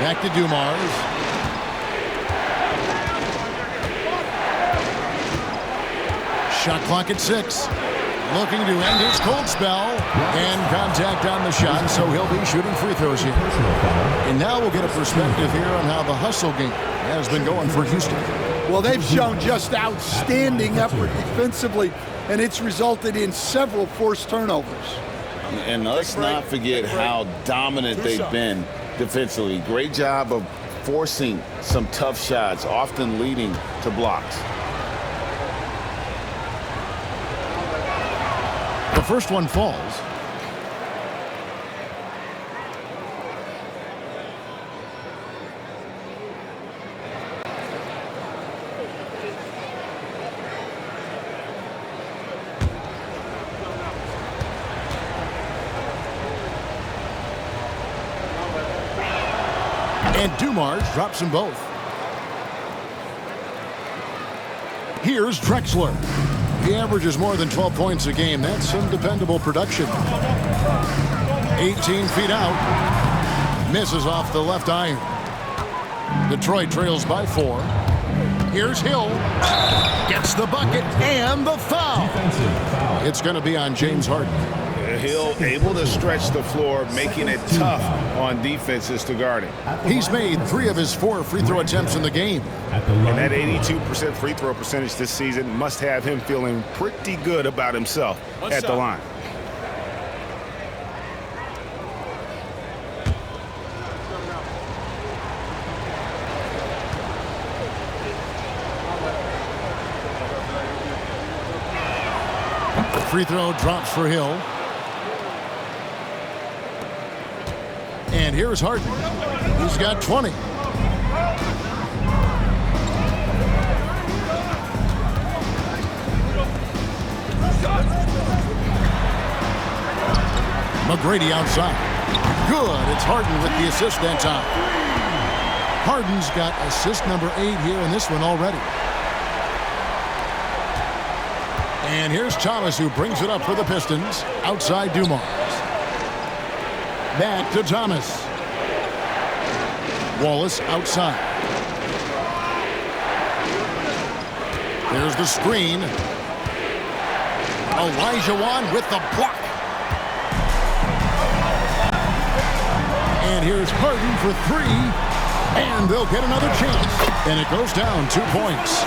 Back to Dumars. Shot clock at 6. Looking to end his cold spell. And contact on the shot, so he'll be shooting free throws here. And now we'll get a perspective here on how the hustle game has been going for Houston. Well, they've shown just outstanding effort defensively, and it's resulted in several forced turnovers. And let's not forget how dominant they've been defensively. Great job of forcing some tough shots, often leading to blocks. The first one falls. And Dumars drops them both. Here's Drexler. He averages more than 12 points a game. That's some dependable production. 18 feet out. Misses off the left iron. Detroit trails by 4. Here's Hill. Gets the bucket and the foul. It's going to be on James Harden. Hill able to stretch the floor, making it tough on defenses to guard him. He's made 3 of his 4 free throw attempts in the game. And that 82% free throw percentage this season must have him feeling pretty good about himself at the line. Free throw drops for Hill. And here's Harden. He's got 20. McGrady outside. Good. It's Harden with the assist that time. Harden's got assist number 8 here in this one already. And here's Thomas, who brings it up for the Pistons. Outside Dumars. Back to Thomas. Wallace outside. There's the screen. Olajuwon with the block. And here's Harden for 3. And they'll get another chance. And it goes down 2 points.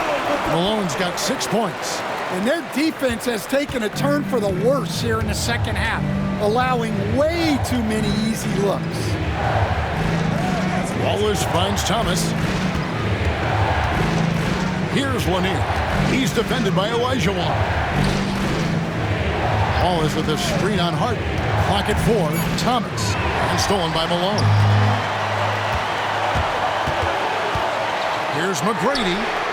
Malone's got 6 points. And their defense has taken a turn for the worse here in the second half, allowing way too many easy looks. Wallace finds Thomas. Here's Lanier. He's defended by Olajuwon. Wallace with a screen on Harden. Clock at 4. Thomas. And stolen by Malone. Here's McGrady.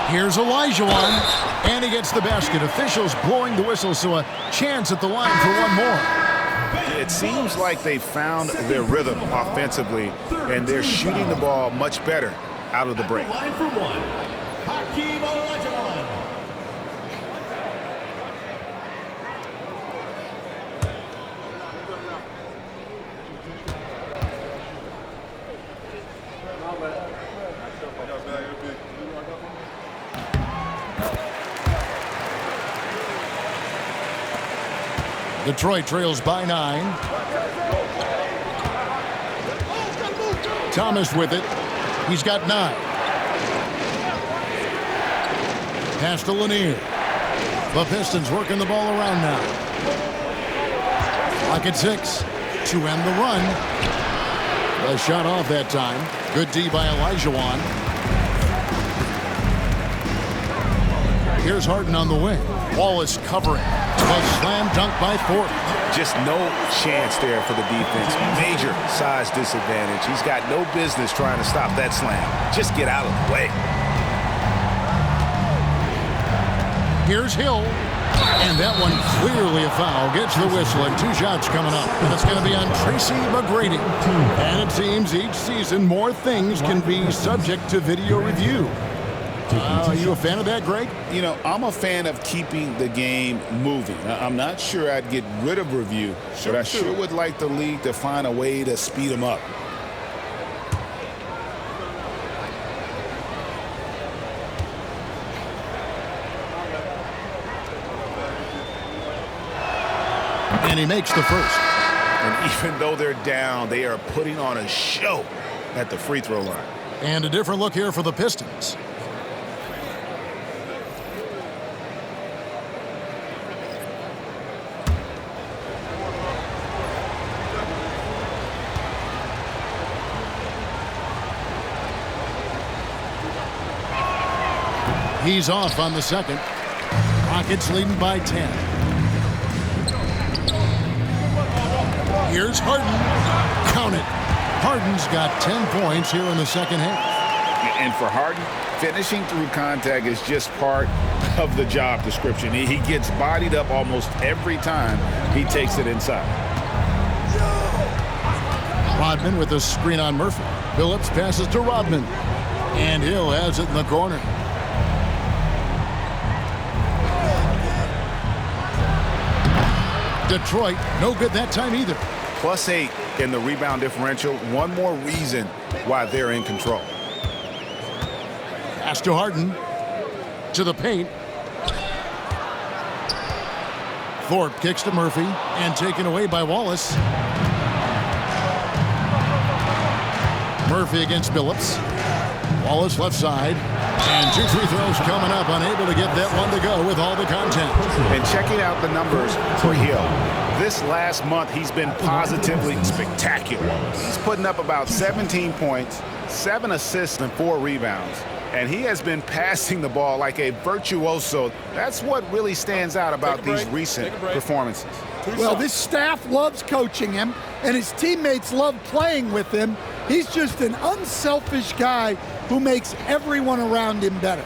Here's Olajuwon, and he gets the basket. Officials blowing the whistle, so a chance at the line for one more. It seems like they found their rhythm offensively, and they're shooting the ball much better out of the break. Line for 1, Hakeem Olajuwon. Detroit trails by 9. Thomas with it. He's got 9. Pass to Lanier. The Pistons working the ball around now. Clock at 6 to end the run. A shot off that time. Good D by Olajuwon. Here's Harden on the wing. Wallace covering. A slam dunk by Thornton. Just no chance there for the defense. Major size disadvantage. He's got no business trying to stop that slam. Just get out of the way. Here's Hill. And that one clearly a foul. Gets the whistle, and 2 shots coming up. And it's going to be on Tracy McGrady. And it seems each season more things can be subject to video review. Are you a fan of that, Greg? You know, I'm a fan of keeping the game moving. I'm not sure I'd get rid of review, but I sure would like the league to find a way to speed them up. And he makes the first. And even though they're down, they are putting on a show at the free throw line. And a different look here for the Pistons. He's off on the second. Rockets leading by 10. Here's Harden. Count it. Harden's got 10 points here in the second half. And for Harden, finishing through contact is just part of the job description. He gets bodied up almost every time he takes it inside. Rodman with a screen on Murphy. Phillips passes to Rodman. And Hill has it in the corner. Detroit, no good that time either. +8 in the rebound differential. One more reason why they're in control. Pass to Harden. To the paint. Thorpe kicks to Murphy and taken away by Wallace. Murphy against Phillips. Wallace left side. And 2 free throws coming up, unable to get that one to go with all the content. And checking out the numbers for Hill. This last month, he's been positively spectacular. He's putting up about 17 points, 7 assists, and 4 rebounds. And he has been passing the ball like a virtuoso. That's what really stands out about these recent performances. Well, this staff loves coaching him, and his teammates love playing with him. He's just an unselfish guy who makes everyone around him better.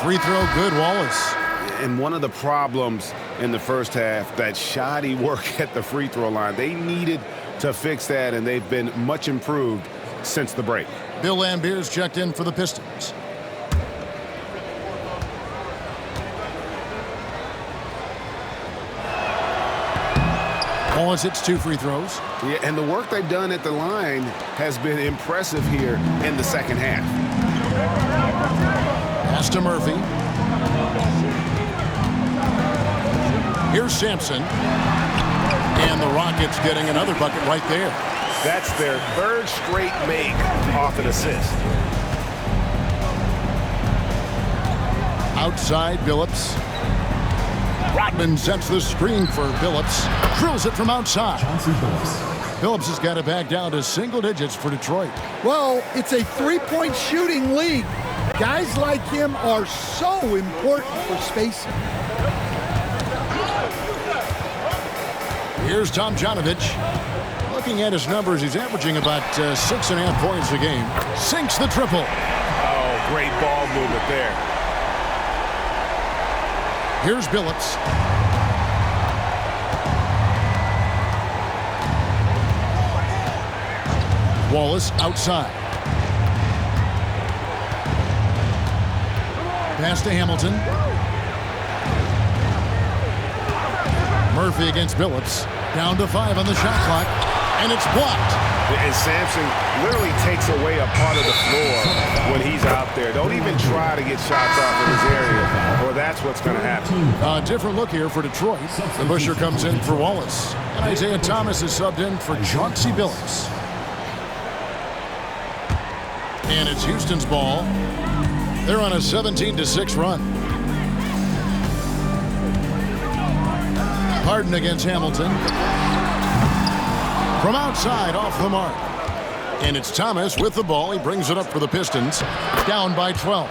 Free throw good, Wallace. And one of the problems in the first half, that shoddy work at the free throw line. They needed to fix that, and they've been much improved since the break. Bill Lambier's checked in for the Pistons. Wallace hits 2 free throws. Yeah, and the work they've done at the line has been impressive here in the second half. Pass to Murphy. Here's Sampson. And the Rockets getting another bucket right there. That's their 3rd straight make off an assist. Outside, Phillips. Rodman sets the screen for Phillips. Drills it from outside. Phillips has got it back down to single digits for Detroit. Well, it's a 3-point shooting league. Guys like him are so important for spacing. Here's Tom Janovich. Looking at his numbers, he's averaging about 6.5 points a game. Sinks the triple. Oh, great ball movement there. Here's Phillips. Wallace outside. Pass to Hamilton. Murphy against Phillips. Down to 5 on the shot clock. And it's blocked. And Sampson literally takes away a part of the floor when he's out there. Don't even try to get shots off in his area, or that's what's going to happen. A different look here for Detroit. The Busher comes in for Wallace. And Isaiah Thomas is subbed in for Chauncey Billups. And it's Houston's ball. They're on a 17-6 run. Harden against Hamilton. From outside, off the mark. And it's Thomas with the ball. He brings it up for the Pistons. Down by 12.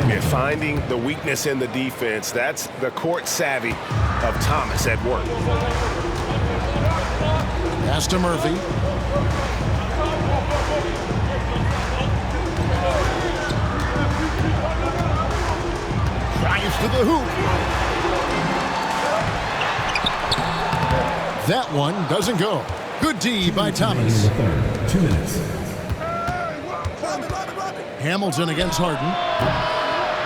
Yeah, finding the weakness in the defense. That's the court savvy of Thomas at work. Pass to Murphy. Drives to the hoop. That one doesn't go. Good D by Thomas. 2 minutes. Hamilton against Harden.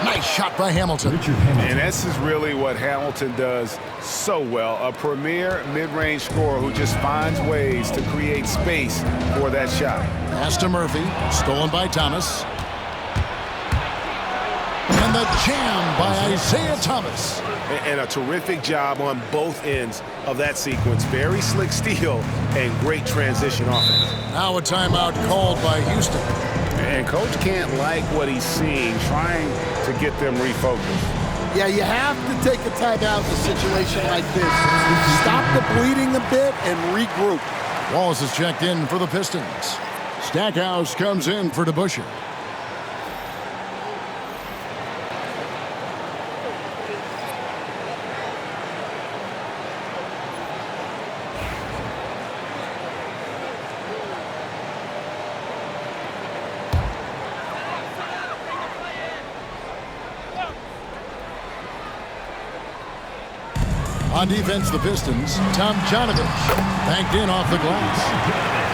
Nice shot by Hamilton. And this is really what Hamilton does so well. A premier mid-range scorer who just finds ways to create space for that shot. Pass to Murphy. Stolen by Thomas. And the jam by Isaiah Thomas. And a terrific job on both ends of that sequence. Very slick steal and great transition offense. Now a timeout called by Houston. And Coach can't like what he's seeing, trying to get them refocused. Yeah, you have to take a timeout in a situation like this. Stop the bleeding a bit and regroup. Wallace is checked in for the Pistons. Stackhouse comes in for DeBusschere. On defense, the Pistons, Tom Janovich banked in off the glass.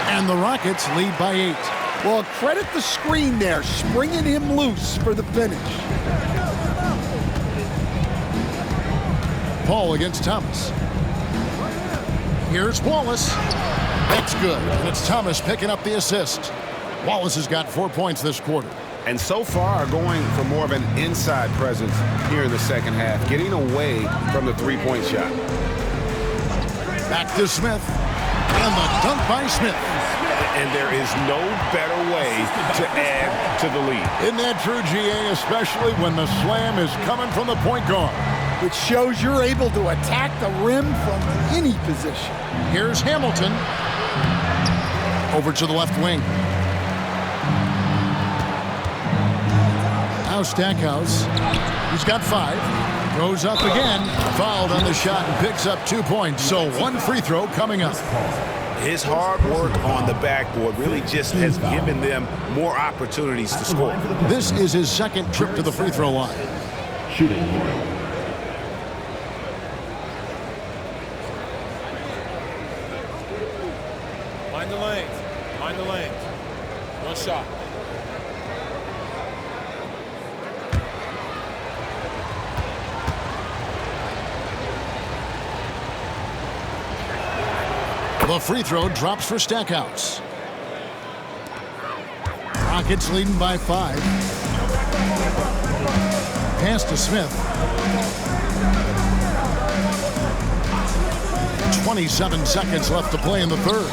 And the Rockets lead by 8. Well, credit the screen there, springing him loose for the finish. Paul against Thomas. Here's Wallace. That's good. And it's Thomas picking up the assist. Wallace has got 4 points this quarter. And so far, going for more of an inside presence here in the second half, getting away from the three-point shot. Back to Smith. And the dunk by Smith. And there is no better way to add to the lead. Isn't that true, GA, especially when the slam is coming from the point guard? Which shows you're able to attack the rim from any position. Here's Hamilton. Over to the left wing. Now Stackhouse. He's got 5. Goes up again. Fouled on the shot and picks up 2 points. So 1 free throw coming up. His hard work on the backboard really just has given them more opportunities to score. This is his second trip to the free throw line. Shooting. Mind the lanes. Mind the lanes. One shot. The free throw drops for Stackhouse. Rockets leading by 5. Pass to Smith. 27 seconds left to play in the third.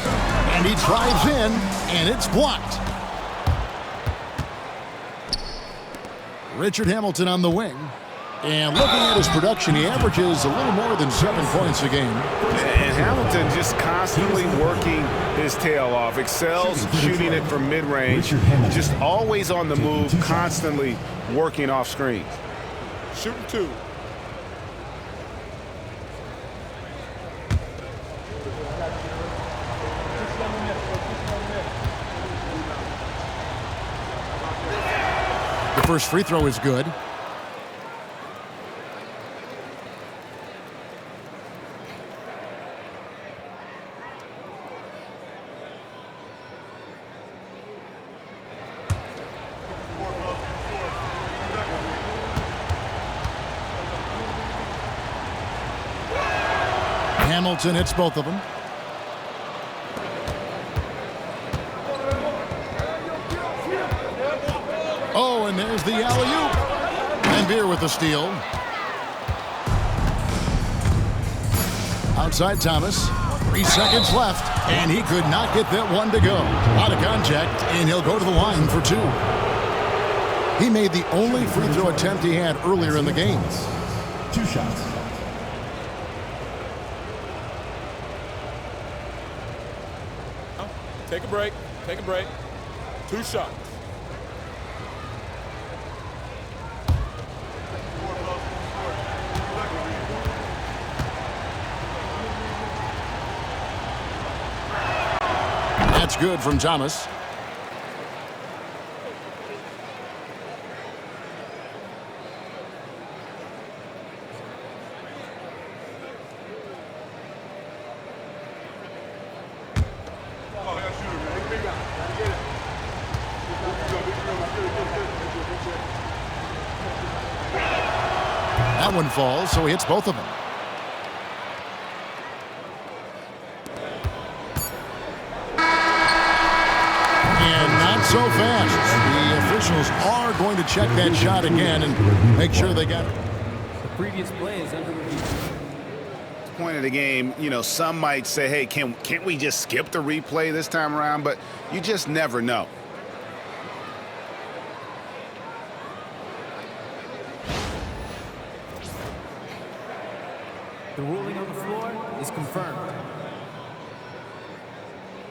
And he drives in, and it's blocked. Richard Hamilton on the wing. And looking at his production, he averages a little more than 7 points a game. And Hamilton just constantly working his tail off, excels shooting it from mid-range, just always on the move, constantly working off screens. Shooting 2. The first free throw is good. Hamilton hits both of them. Oh, and there's the alley-oop. And Beer with the steal. Outside Thomas. 3 seconds left, and he could not get that one to go. Out of contact, and he'll go to the line for 2. He made the only free throw attempt he had earlier in the game. 2 shots. Take a break. Take a break. 2 shots. That's good from Thomas. That one falls, so he hits both of them. And not so fast. The officials are going to check that shot again and make sure they got it. The previous play is under review. Point of the game, you know, some might say, hey, can't we just skip the replay this time around? But you just never know. The ruling on the floor is confirmed.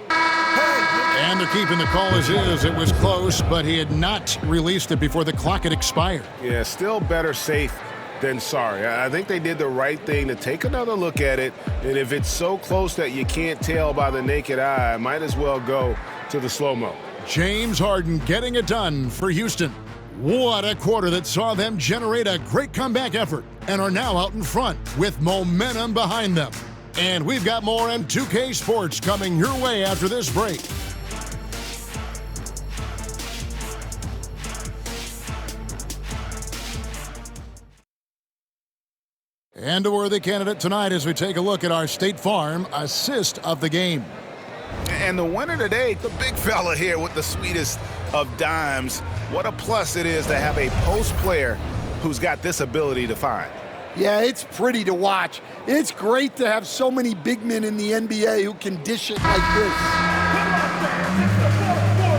And they're keeping the call as is. It was close, but he had not released it before the clock had expired. Yeah, still better safe than sorry. I think they did the right thing to take another look at it. And if it's so close that you can't tell by the naked eye, might as well go to the slow-mo. James Harden getting it done for Houston. What a quarter that saw them generate a great comeback effort and are now out in front with momentum behind them. And we've got more M2K Sports coming your way after this break. And a worthy candidate tonight as we take a look at our State Farm assist of the game. And the winner today, the big fella here with the sweetest of dimes. What a plus it is to have a post player who's got this ability to find. Yeah, it's pretty to watch. It's great to have so many big men in the NBA who can dish it like this.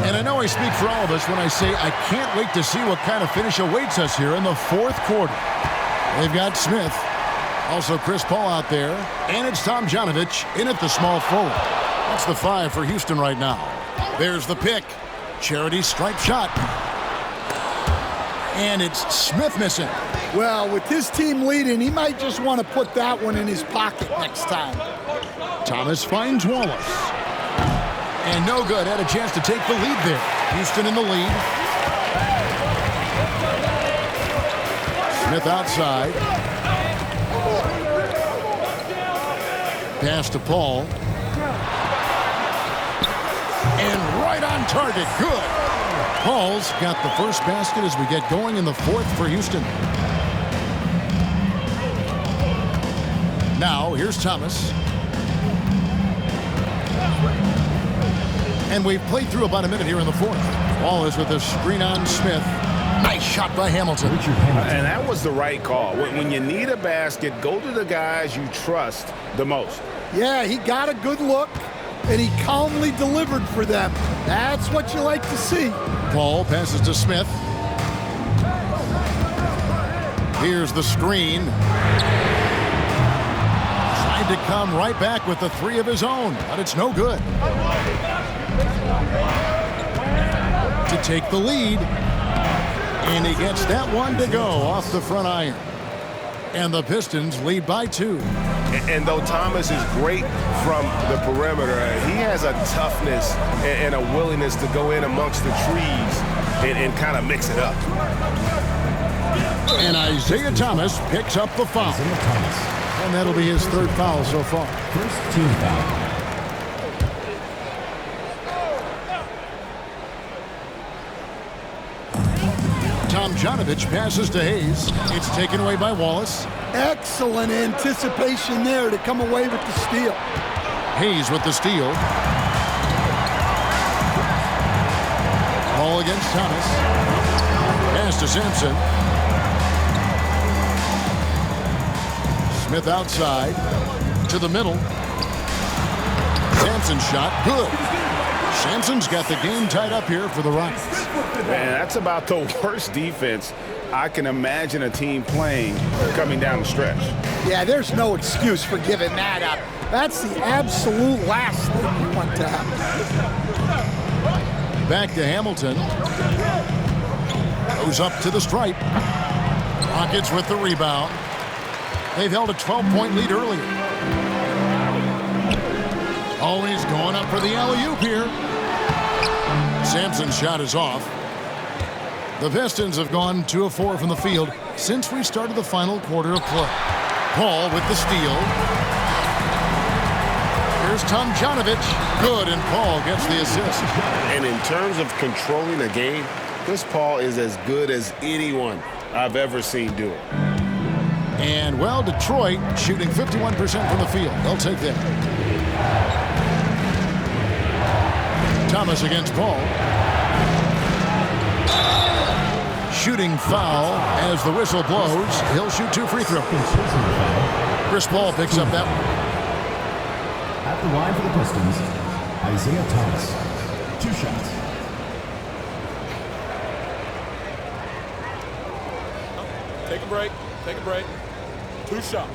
And I know I speak for all of us when I say I can't wait to see what kind of finish awaits us here in the fourth quarter. They've got Smith, also Chris Paul out there, and it's Tom Janovich in at the small forward. That's the 5 for Houston right now. There's the pick. Charity stripe shot. And it's Smith missing. Well, with his team leading, he might just want to put that one in his pocket next time. Thomas finds Wallace. And no good. Had a chance to take the lead there. Houston in the lead. Smith outside. Pass to Paul. And right on target. Good. Paul's got the first basket as we get going in the fourth for Houston. Now, here's Thomas. And we've played through about a minute here in the fourth. Wallace with a screen on Smith. Nice shot by Hamilton. And that was the right call. When you need a basket, go to the guys you trust the most. Yeah, he got a good look, and he calmly delivered for them. That's what you like to see. Paul passes to Smith. Here's the screen. Tried to come right back with the 3 of his own, but it's no good. To take the lead. And he gets that one to go off the front iron. And the Pistons lead by 2. And though Thomas is great from the perimeter, he has a toughness and a willingness to go in amongst the trees and kind of mix it up. And Isaiah Thomas picks up the foul. And that'll be his 3rd foul so far. First team foul. Tom Janovich passes to Hayes. It's taken away by Wallace. Excellent anticipation there to come away with the steal. Hayes with the steal. Ball against Thomas. Pass to Sampson. Smith outside. To the middle. Sampson's shot. Good. Sampson's got the game tied up here for the Rockets. Man, that's about the worst defense I can imagine a team playing coming down the stretch. Yeah, there's no excuse for giving that up. That's the absolute last thing you want to happen. Back to Hamilton. Goes up to the stripe. Rockets with the rebound. They've held a 12-point lead earlier. Always going up for the alley-oop here. Sampson's shot is off. The Pistons have gone 2 of 4 from the field since we started the final quarter of play. Paul with the steal. Here's Tom Janovich. Good, and Paul gets the assist. And in terms of controlling a game, this Paul is as good as anyone I've ever seen do it. And, well, Detroit shooting 51% from the field. They'll take that. Thomas against Paul. Shooting foul as the whistle blows. He'll shoot 2 free throws. Chris Paul picks up that one. At the line for the Pistons, Isaiah Thomas. 2 shots. Take a break. Take a break. 2 shots.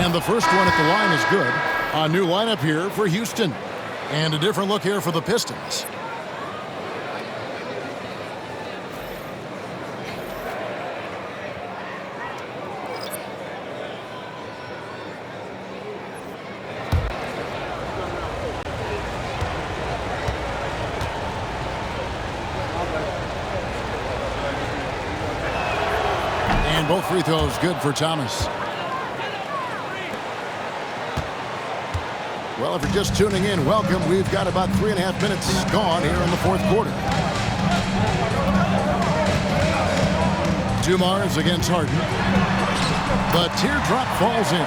And the first one at the line is good. A new lineup here for Houston. And a different look here for the Pistons. And both free throws good for Thomas. Well, if you're just tuning in, welcome. We've got about 3.5 minutes gone here in the fourth quarter. Dumars against Harden. The teardrop falls in.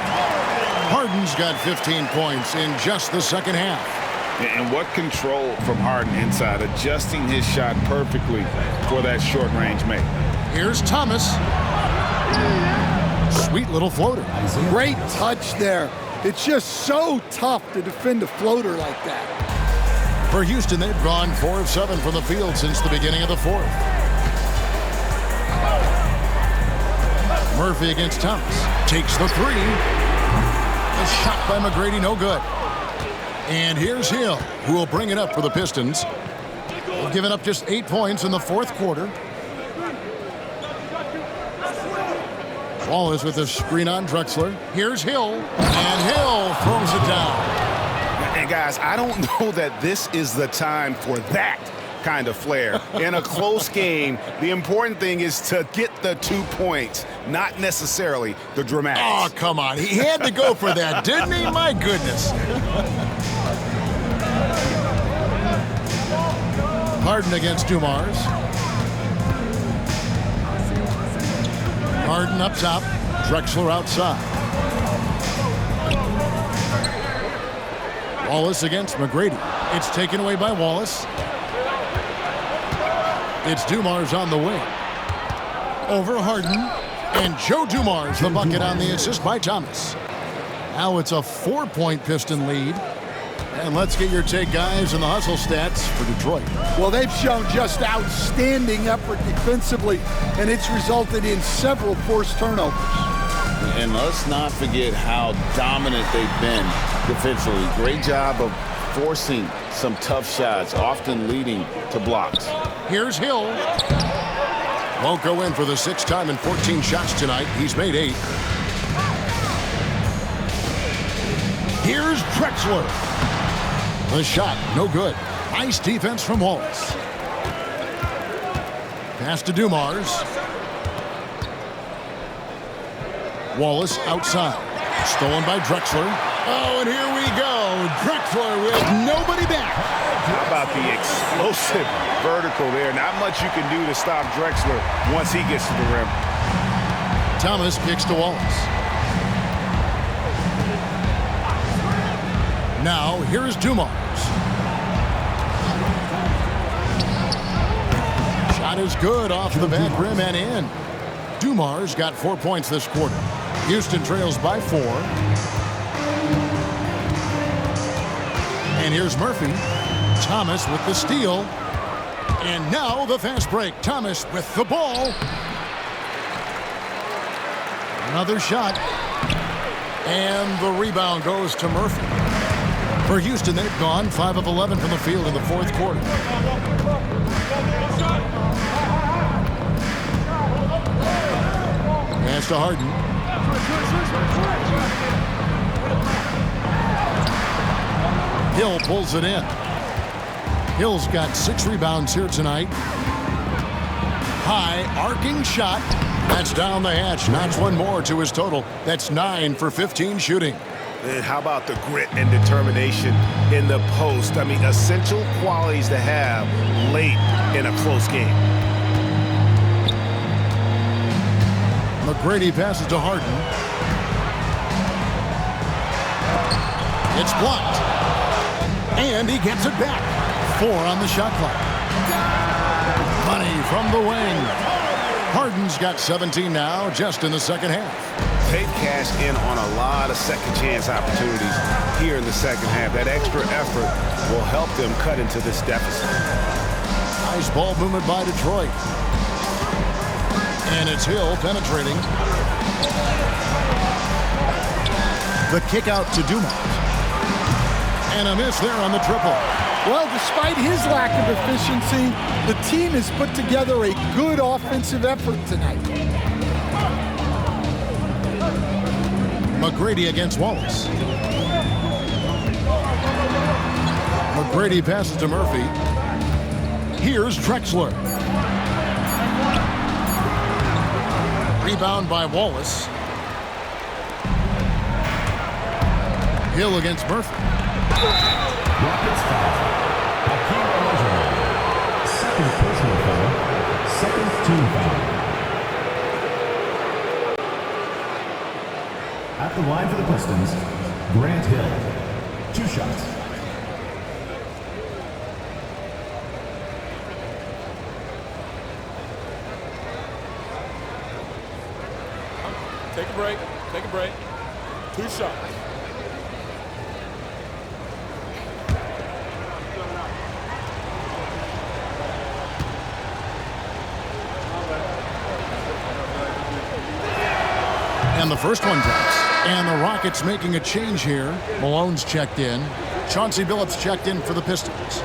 Harden's got 15 points in just the second half. And what control from Harden inside, adjusting his shot perfectly for that short-range make. Here's Thomas. Sweet little floater. Great touch there. It's just so tough to defend a floater like that. For Houston, they've gone 4 of 7 from the field since the beginning of the fourth. Murphy against Thomas. Takes the three. A shot by McGrady, no good. And here's Hill, who will bring it up for the Pistons. They've given up just 8 points in the fourth quarter. Wallace with a screen on Drexler. Here's Hill, and Hill throws it down. And guys, I don't know that this is the time for that kind of flair. In a close game, the important thing is to get the 2 points, not necessarily the dramatics. Oh, come on. He had to go for that, didn't he? My goodness. Harden against Dumars. Harden up top. Drexler outside. Wallace against McGrady. It's taken away by Wallace. It's Dumars on the wing. Over Harden. And Joe Dumars, the bucket on the assist by Thomas. Now it's a 4-point Piston lead. And let's get your take, guys, and the hustle stats for Detroit. Well, they've shown just outstanding effort defensively, and it's resulted in several forced turnovers. And let's not forget how dominant they've been defensively. Great job of forcing some tough shots, often leading to blocks. Here's Hill. Won't go in for the 6th time in 14 shots tonight. He's made 8. Here's Drexler. The shot, no good. Nice defense from Wallace. Pass to Dumars. Wallace outside. Stolen by Drexler. Oh, and here we go. Drexler with nobody back. How about the explosive vertical there? Not much you can do to stop Drexler once he gets to the rim. Thomas kicks to Wallace. Now, here's Dumars. Shot is good off the back rim and in. Dumars got 4 points this quarter. Houston trails by 4. And here's Murphy. Thomas with the steal. And now the fast break. Thomas with the ball. Another shot. And the rebound goes to Murphy. For Houston, they've gone 5 of 11 from the field in the fourth quarter. Pass to Harden. Hill pulls it in. Hill's got 6 rebounds here tonight. High arcing shot. That's down the hatch. Knocks one more to his total. That's 9 for 15 shooting. And how about the grit and determination in the post? I mean, essential qualities to have late in a close game. McGrady passes to Harden. It's blocked. And he gets it back. 4 on the shot clock. Money from the wing. Harden's got 17 now, just in the second half. They've cashed in on a lot of second chance opportunities here in the second half. That extra effort will help them cut into this deficit. Nice ball movement by Detroit. And it's Hill penetrating. The kick out to Dumars. And a miss there on the triple. Well, despite his lack of efficiency, the team has put together a good offensive effort tonight. McGrady against Wallace. McGrady passes to Murphy. Here's Drexler. Rebound by Wallace. Hill against Murphy. Rockets foul. Hakeem Olajuwon. Second personal foul. Second team foul. At the line for the Pistons, Grant Hill. 2 shots. Take a break. Take a break. 2 shots. And the first one drops. And the Rockets making a change here. Malone's checked in. Chauncey Billups checked in for the Pistons.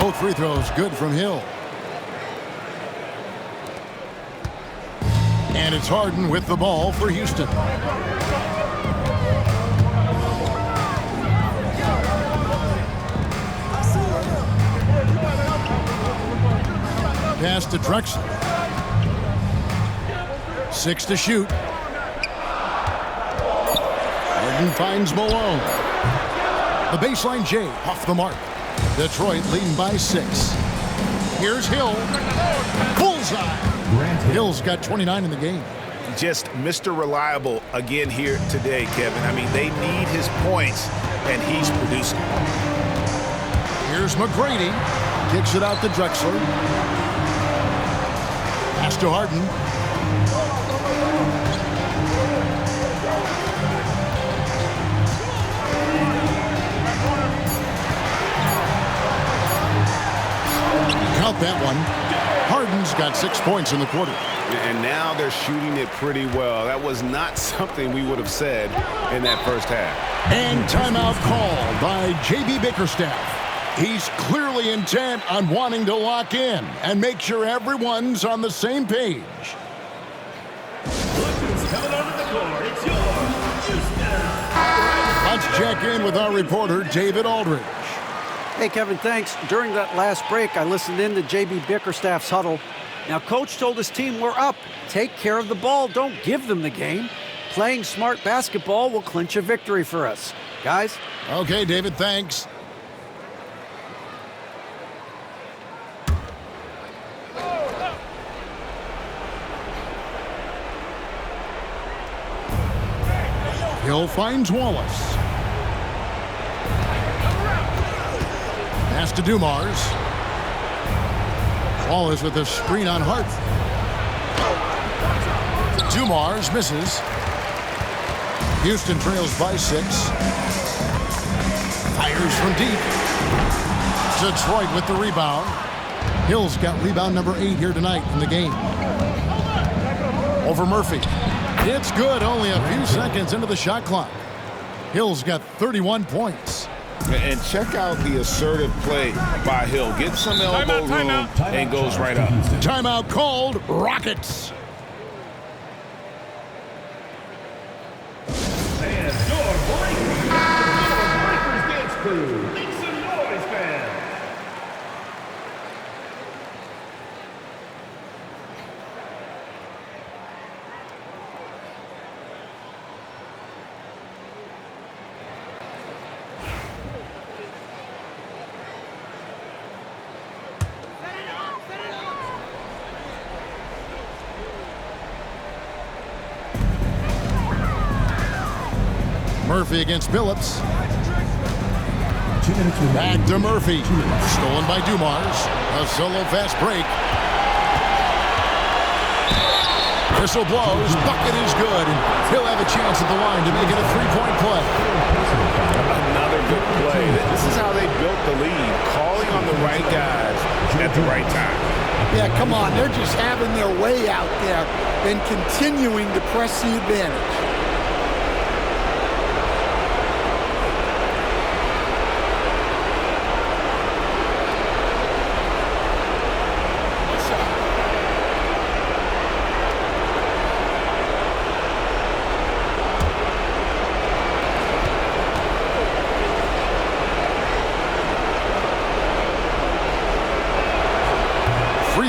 Both free throws good from Hill. And it's Harden with the ball for Houston. Pass to Drexler. 6 to shoot. Harden finds Malone. The baseline J off the mark. Detroit leading by 6. Here's Hill. Bullseye. Hill's got 29 in the game. Just Mr. Reliable again here today, Kevin. I mean, they need his points, and he's producing. Here's McGrady. Kicks it out to Drexler. Pass to Harden. Count that one. Harden's got 6 points in the quarter. And now they're shooting it pretty well. That was not something we would have said in that first half. And timeout called by J.B. Bickerstaff. He's clearly intent on wanting to lock in and make sure everyone's on the same page. Let's check in with our reporter, David Aldridge. Hey, Kevin, thanks. During that last break, I listened in to J.B. Bickerstaff's huddle. Now, Coach told his team, we're up. Take care of the ball. Don't give them the game. Playing smart basketball will clinch a victory for us. Guys? Okay, David, thanks. Hill finds Wallace. Pass to Dumars. Wallace with a screen on Hart. Dumars misses. Houston trails by 6. Fires from deep. Detroit with the rebound. Hill's got rebound number 8 here tonight in the game. Over Murphy. It's good, only a few seconds into the shot clock. Hill's got 31 points. And check out the assertive play by Hill. Gets some elbow room and goes right up. Timeout called. Rockets. And your Breakers dance crew. Make some noise, fans. Murphy against Billups. Back to Murphy. Stolen by Dumars. A solo fast break. Whistle blows. Bucket is good. And he'll have a chance at the line to make it a 3-point play. Another good play. This is how they built the lead. Calling on the right guys at the right time. Yeah, come on. They're just having their way out there and continuing to press the advantage.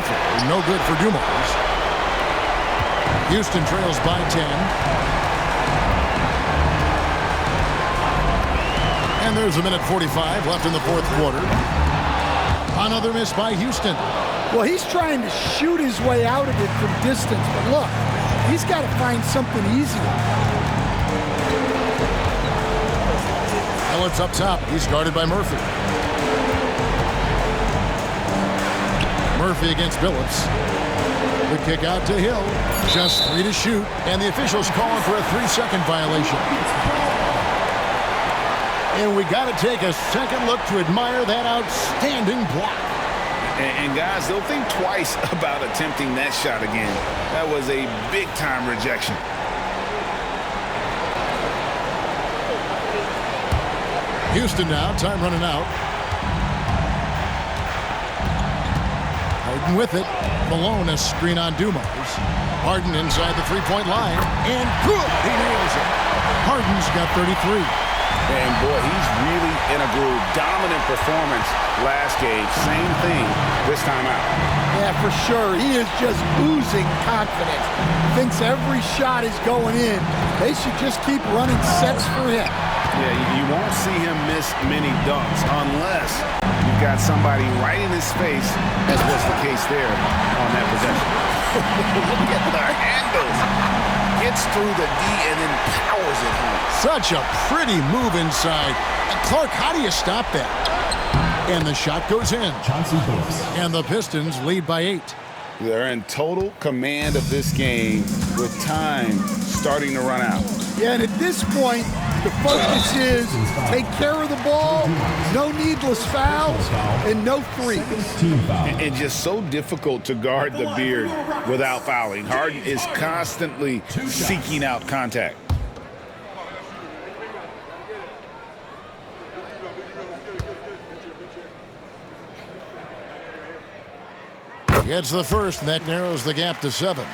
free throw. No good for Dumars. Houston trails by 10. And there's a minute 45 left in the fourth quarter. Another miss by Houston. Well, he's trying to shoot his way out of it from distance, but look, he's got to find something easier. Ellis up top. He's guarded by Murphy. Murphy against Billups. The kick out to Hill. Just 3 to shoot, and the officials calling for a 3-second violation. And we got to take a second look to admire that outstanding block. And guys, don't think twice about attempting that shot again. That was a big-time rejection. Houston now, time running out. Harden with it. Malone a screen on Dumars. Harden inside the three-point line. And good! He nails it. Harden's got 33. And boy, he's really in a groove. Dominant performance last game. Same thing this time out. Yeah, for sure. He is just oozing confidence. Thinks every shot is going in. They should just keep running sets for him. Yeah, you won't see him miss many dunks unless you've got somebody right in his face, as was the case there on that possession. Look at the handles. Gets through the D and then powers it home. Such a pretty move inside. Clark, how do you stop that? And the shot goes in. Chauncey Billups. And the Pistons lead by 8. They're in total command of this game with time starting to run out. Yeah, and at this point, the focus is take care of the ball, no needless fouls, and no threes. And just so difficult to guard the beard without fouling. Harden is constantly seeking out contact. Gets the first, and that narrows the gap to 7.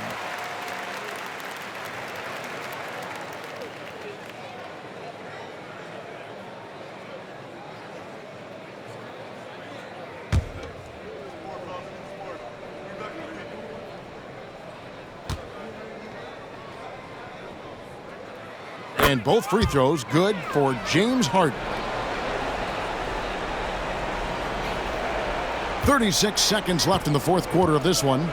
And both free throws good for James Harden. 36 seconds left in the fourth quarter of this one.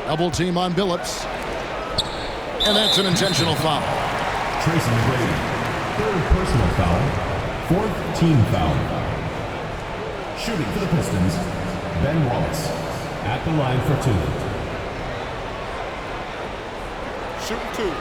Double team on Billups. And that's an intentional foul. Tracy McGrady. Third personal foul. Fourth team foul. Shooting for the Pistons, Ben Wallace. At the line for 2. Shooting 2.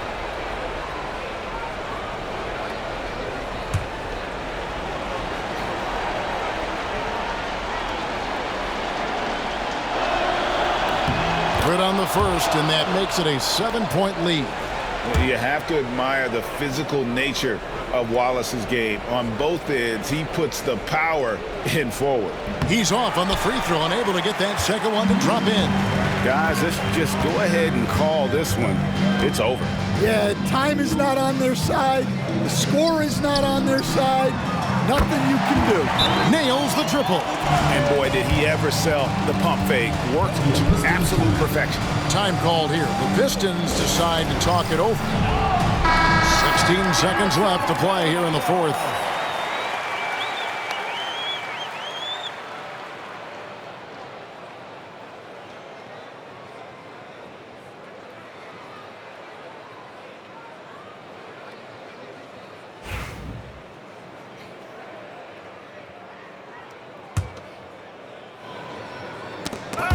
Right on the first, and that makes it a 7-point lead. You have to admire the physical nature of Wallace's game. On both ends, he puts the power in forward. He's off on the free throw and able to get that second one to drop in. Guys, let's just go ahead and call this one. It's over. Yeah, time is not on their side. The score is not on their side. Nothing you can do. Nails the triple. And boy, did he ever sell the pump fake. Worked to absolute perfection. Time called here. The Pistons decide to talk it over. 16 seconds left to play here in the fourth.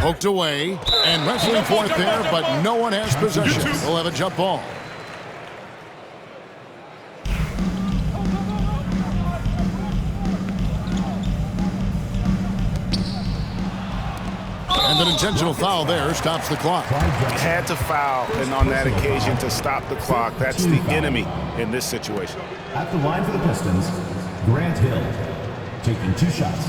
Poked away, and wrestling for it there, but no one has possession. We'll have a jump ball. And an intentional foul there stops the clock. Had to foul, and on that occasion to stop the clock. That's the enemy in this situation. At the line for the Pistons, Grant Hill, taking 2 shots.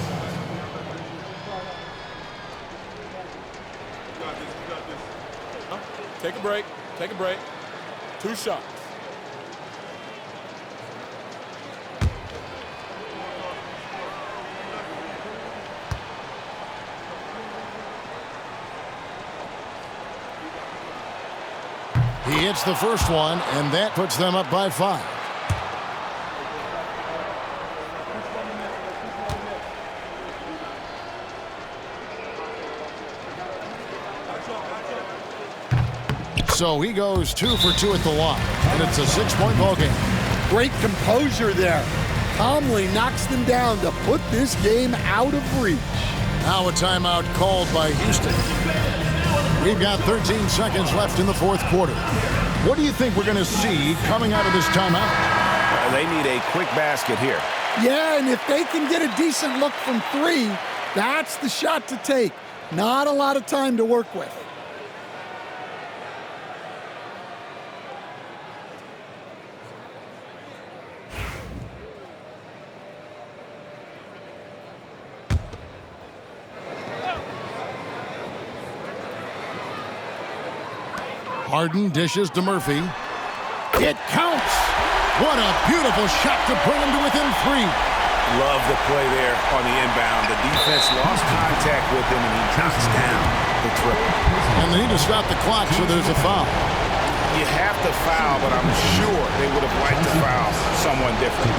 Take a break. Take a break. 2 shots. He hits the first one, and that puts them up by 5. So he goes 2 for 2 at the line, and it's a 6-point ball game. Great composure there. Calmly knocks them down to put this game out of reach. Now a timeout called by Houston. We've got 13 seconds left in the fourth quarter. What do you think we're going to see coming out of this timeout? They need a quick basket here. Yeah, and if they can get a decent look from 3, that's the shot to take. Not a lot of time to work with. Harden dishes to Murphy. It counts. What a beautiful shot to bring him to within 3. Love the play there on the inbound. The defense lost contact with him, and he knocks down the triple. And they need to stop the clock, so there's a foul. You have to foul, but I'm sure they would have liked to foul someone different.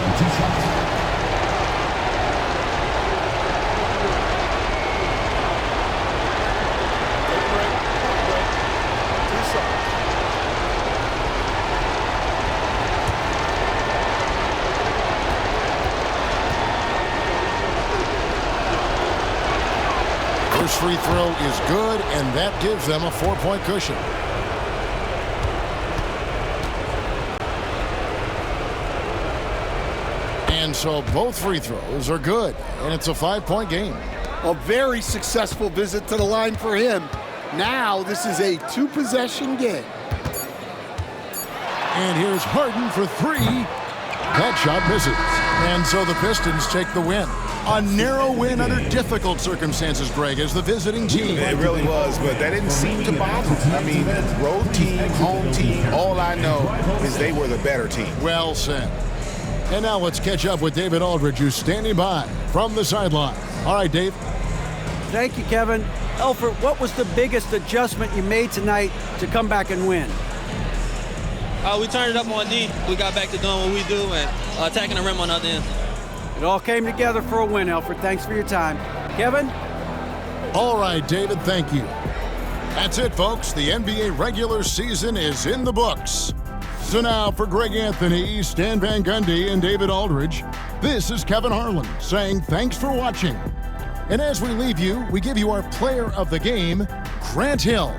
First free throw is good, and that gives them a 4-point cushion. And so both free throws are good, and it's a 5-point game. A very successful visit to the line for him. Now this is a 2-possession game. And here's Harden for 3. That shot misses. And so the Pistons take the win. A narrow win under difficult circumstances, Greg, as the visiting team. It really was, but that didn't seem to bother them. I mean, road team, home team, all I know is they were the better team. Well said. And now let's catch up with David Aldridge, who's standing by from the sideline. All right, Dave. Thank you, Kevin. Elfert, what was the biggest adjustment you made tonight to come back and win? We turned it up on D. We got back to doing what we do and attacking the rim on the other end. It all came together for a win, Elfert. Thanks for your time. Kevin? All right, David, thank you. That's it, folks. The NBA regular season is in the books. So now for Greg Anthony, Stan Van Gundy, and David Aldridge, this is Kevin Harlan saying thanks for watching. And as we leave you, we give you our player of the game, Grant Hill.